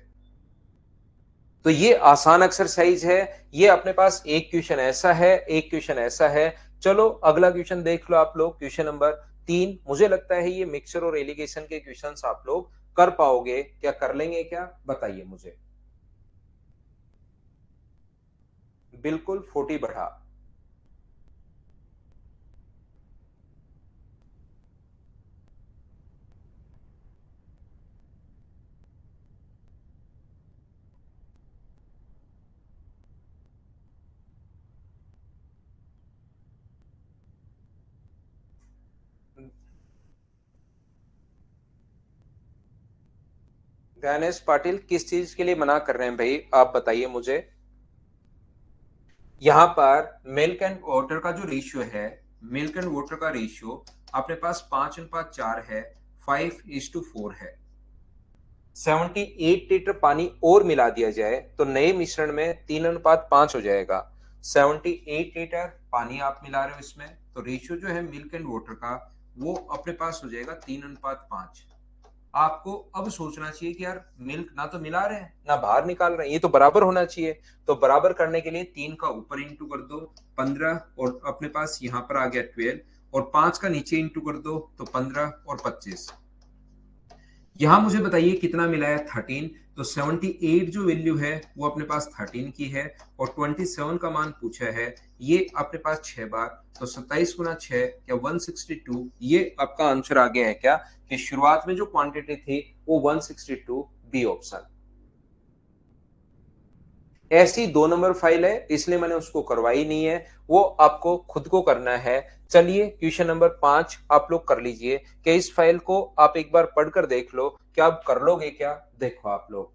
तो ये आसान एक्सरसाइज है। ये अपने पास एक क्वेश्चन ऐसा है, एक क्वेश्चन ऐसा है। चलो अगला क्वेश्चन देख लो आप लोग। क्वेश्चन नंबर 3, मुझे लगता है ये मिक्सचर और एलिगेशन के क्वेश्चंस आप लोग कर पाओगे। क्या कर लेंगे क्या? बताइए मुझे। बिल्कुल 40 बढ़ा। गणेश पाटिल किस चीज के लिए मना कर रहे हैं भाई? आप बताइए मुझे। यहाँ पर मिल्क एंड वाटर का जो रेशियो है, मिल्क एंड वाटर का रेशियो अपने पास 5:4 है, 5:4 है। 78 लीटर पानी और मिला दिया जाए तो नए मिश्रण में 3:5 हो जाएगा। 78 लीटर पानी आप मिला रहे हो इसमें, तो रेशियो जो है मिल्क एंड वाटर का वो अपने पास हो जाएगा 3:5। आपको अब सोचना चाहिए कि यार मिल्क ना तो मिला रहे हैं ना बाहर निकाल रहे हैं, ये तो बराबर होना चाहिए। तो बराबर करने के लिए 3 का ऊपर इंटू कर दो 15, और अपने पास यहाँ पर आ गया 12, और 5 का नीचे इंटू कर दो तो 15 और 25। यहां मुझे बताइए कितना मिला है? 13। तो 78 जो वैल्यू है वो अपने पास 13 की है, और 27 का मान पूछा है, ये अपने पास 6 बार। तो 27 गुना 6 या 162, ये आपका आंसर आ गया है क्या कि शुरुआत में जो क्वांटिटी थी वो 162, बी ऑप्शन। ऐसी 2 नंबर फाइल है, इसलिए मैंने उसको करवाई नहीं है, वो आपको खुद को करना है। चलिए क्वेश्चन नंबर 5 आप लोग कर लीजिए कि इस फाइल को आप एक बार पढ़कर देख लो, क्या आप कर लोगे क्या? देखो आप लोग,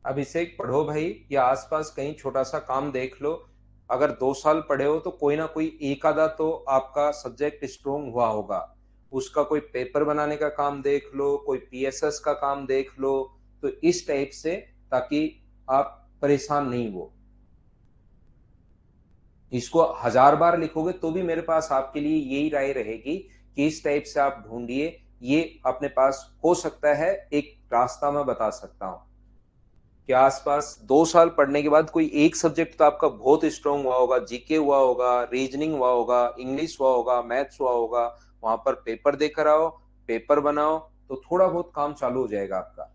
अभिषेक पढ़ो भाई, या आसपास कहीं छोटा सा काम देख लो। अगर 2 साल पढ़े हो तो कोई ना कोई एक आधा तो आपका सब्जेक्ट स्ट्रोंग हुआ होगा, उसका कोई पेपर बनाने का काम देख लो, कोई पीएसएस का काम देख लो, तो इस टाइप से, ताकि आप परेशान नहीं हो। इसको 1000 बार लिखोगे तो भी मेरे पास आपके लिए यही राय रहेगी कि इस टाइप से आप ढूंढिए, ये अपने पास हो सकता है एक रास्ता मैं बता सकता हूं कि आसपास 2 साल पढ़ने के बाद कोई एक सब्जेक्ट तो आपका बहुत स्ट्रांग हुआ होगा, जीके हुआ होगा, रीजनिंग हुआ होगा, इंग्लिश हुआ होगा, मैथ्स हुआ होगा, वहां पर पेपर देकर आओ, पेपर बनाओ, तो थोड़ा बहुत काम चालू हो जाएगा आपका।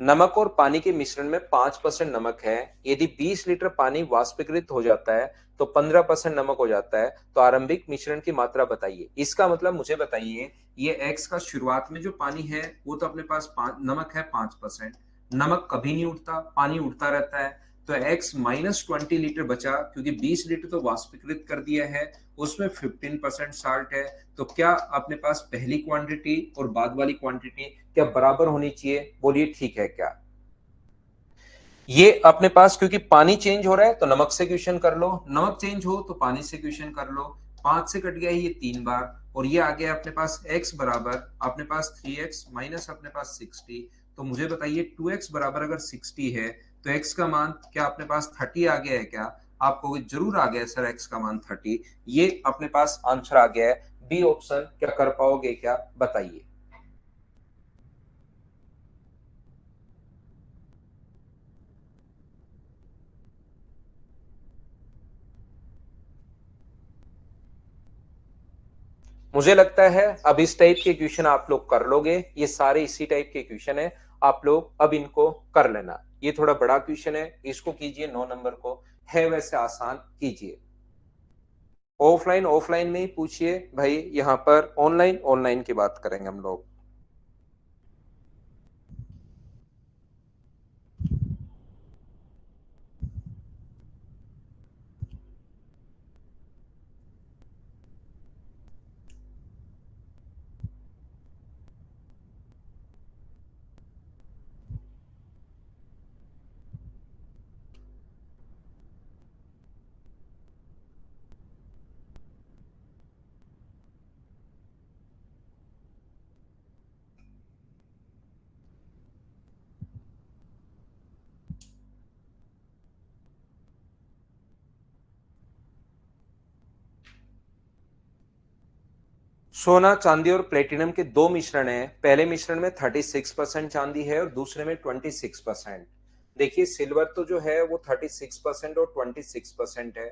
नमक और पानी के मिश्रण में 5% नमक है। यदि 20 लीटर पानी वाष्पीकृत हो जाता है तो 15% नमक हो जाता है, तो आरंभिक मिश्रण की मात्रा बताइए। इसका मतलब मुझे बताइए, ये एक्स का शुरुआत में जो पानी है वो तो अपने पास नमक है 5%। नमक कभी नहीं उठता, पानी उठता रहता है, तो एक्स -20 लीटर बचा, क्योंकि 20 लीटर तो वाष्पीकृत कर दिया है, उसमें 15% साल्ट है। तो क्या अपने पास पहली क्वांटिटी और बाद वाली क्वांटिटी क्या बराबर होनी चाहिए? बोलिए ठीक है क्या? ये अपने पास क्योंकि पानी चेंज हो रहा है तो नमक से क्वेश्चन कर लो, नमक चेंज हो तो पानी से क्वेश्चन कर लो। 5 से कट गया ये 3 बार, और ये आ गया अपने पास x बराबर अपने पास 3x माइनस अपने पास 60। तो मुझे बताइए 2x बराबर अगर 60 है तो x का मान क्या अपने पास 30 आ गया है क्या? आपको जरूर आ गया सर, x का मान 30, ये अपने पास आंसर आ गया है। बी ऑप्शन क्या कर पाओगे क्या? बताइए। मुझे लगता है अब इस टाइप के क्वेश्चन आप लोग कर लोगे, ये सारे इसी टाइप के क्वेश्चन है, आप लोग अब इनको कर लेना। ये थोड़ा बड़ा क्वेश्चन है, इसको कीजिए 9 नंबर को, है वैसे आसान, कीजिए। ऑफलाइन ऑफलाइन में ही पूछिए भाई, यहाँ पर ऑनलाइन ऑनलाइन की बात करेंगे हम लोग। सोना चांदी और प्लेटिनम के दो मिश्रण हैं। पहले मिश्रण में 36% चांदी है और दूसरे में 26%। देखिए सिल्वर तो जो है वो 36% और 26% है,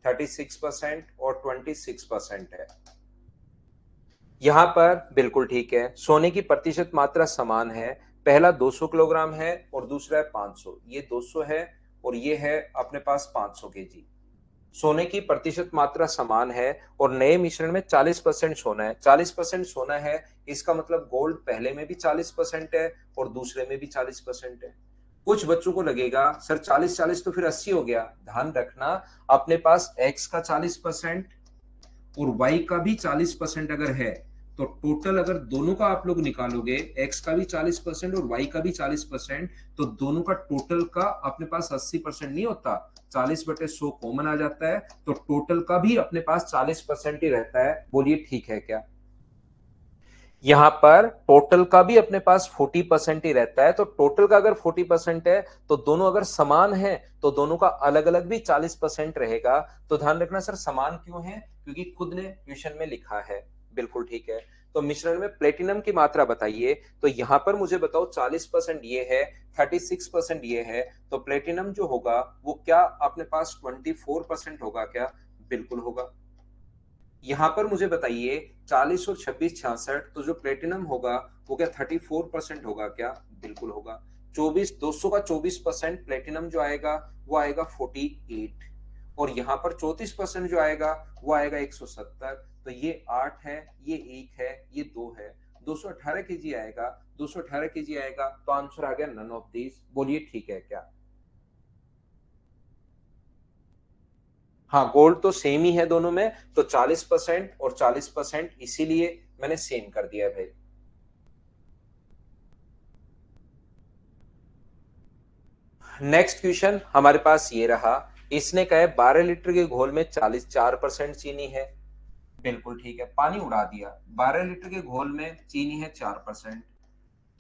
36% और 26% है। यहाँ पर बिल्कुल ठीक है, सोने की प्रतिशत मात्रा समान है। पहला 200 किलोग्राम है और दूसरा है 500। ये 200 है और ये है अपने पास 500 केजी। सोने की प्रतिशत मात्रा समान है और नए मिश्रण में 40% सोना है। 40% सोना है, इसका मतलब गोल्ड पहले में भी 40% है और दूसरे में भी 40% है। कुछ बच्चों को लगेगा सर 40-40 तो फिर 80 हो गया। ध्यान रखना, अपने पास एक्स का 40% और y का भी 40% अगर है, तो टोटल अगर दोनों का आप लोग निकालोगे, x का भी 40% और y का भी 40%, तो दोनों का टोटल का अपने पास 80% नहीं होता, 40/100 कॉमन आ जाता है, तो टोटल का भी अपने पास 40% ही रहता है। बोलिए ठीक है क्या? यहां पर टोटल का भी अपने पास 40% ही रहता है, तो टोटल का अगर 40% है तो दोनों अगर समान है तो दोनों का अलग अलग भी 40% रहेगा। तो ध्यान रखना सर, समान क्यों है? क्योंकि खुद ने क्वेश्चन में लिखा है। बिल्कुल ठीक है। तो मिश्रण में प्लेटिनम की मात्रा बताइए, तो यहां पर मुझे बताओ 40% ये है, 36% ये है, तो प्लेटिनम जो होगा वो क्या अपने पास 24% होगा क्या? बिल्कुल होगा। यहाँ पर मुझे बताइए 40 और 26 66, तो जो प्लेटिनम होगा वो क्या 34% होगा क्या? बिल्कुल होगा। 24 200 का 24% प्लेटिनम जो आएगा वो आएगा 48, और यहाँ पर 34% जो आएगा वो आएगा 170। तो ये 8 है, ये 1 है, ये 2 है, 218 केजी आएगा, 218 केजी आएगा। तो आंसर आ गया नन ऑफ दीज। बोलिए ठीक है क्या? हाँ, गोल्ड तो सेम ही है दोनों में, तो 40% और 40%, इसीलिए मैंने सेम कर दिया है भाई। नेक्स्ट क्वेश्चन हमारे पास ये रहा। इसने कहा 12 लीटर के घोल में 44% चीनी है। बिल्कुल ठीक है, पानी उड़ा दिया। 12 लीटर के घोल में चीनी है 4%।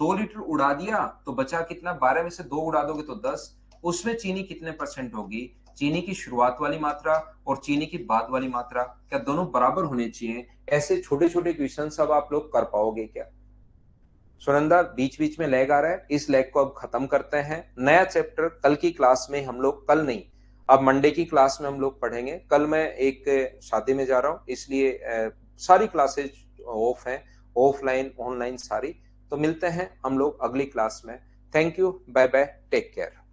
2 लीटर उड़ा दिया तो बचा कितना? 12 में से 2 उड़ा दोगे तो 10। उसमें चीनी कितने परसेंट होगी? चीनी की शुरुआत वाली मात्रा और चीनी की बाद वाली मात्रा क्या दोनों बराबर होने चाहिए? ऐसे छोटे छोटे क्वेश्चन सब आप लोग कर पाओगे क्या? सुनंदा, बीच बीच में लैग आ रहा है, इस लैग को अब खत्म करते हैं। नया चैप्टर कल की क्लास में हम लोग, कल नहीं, अब मंडे की क्लास में हम लोग पढ़ेंगे। कल मैं एक शादी में जा रहा हूँ, इसलिए सारी क्लासेज ऑफ हैं, ऑफलाइन ऑनलाइन सारी। तो मिलते हैं हम लोग अगली क्लास में। Thank you, bye bye, take care.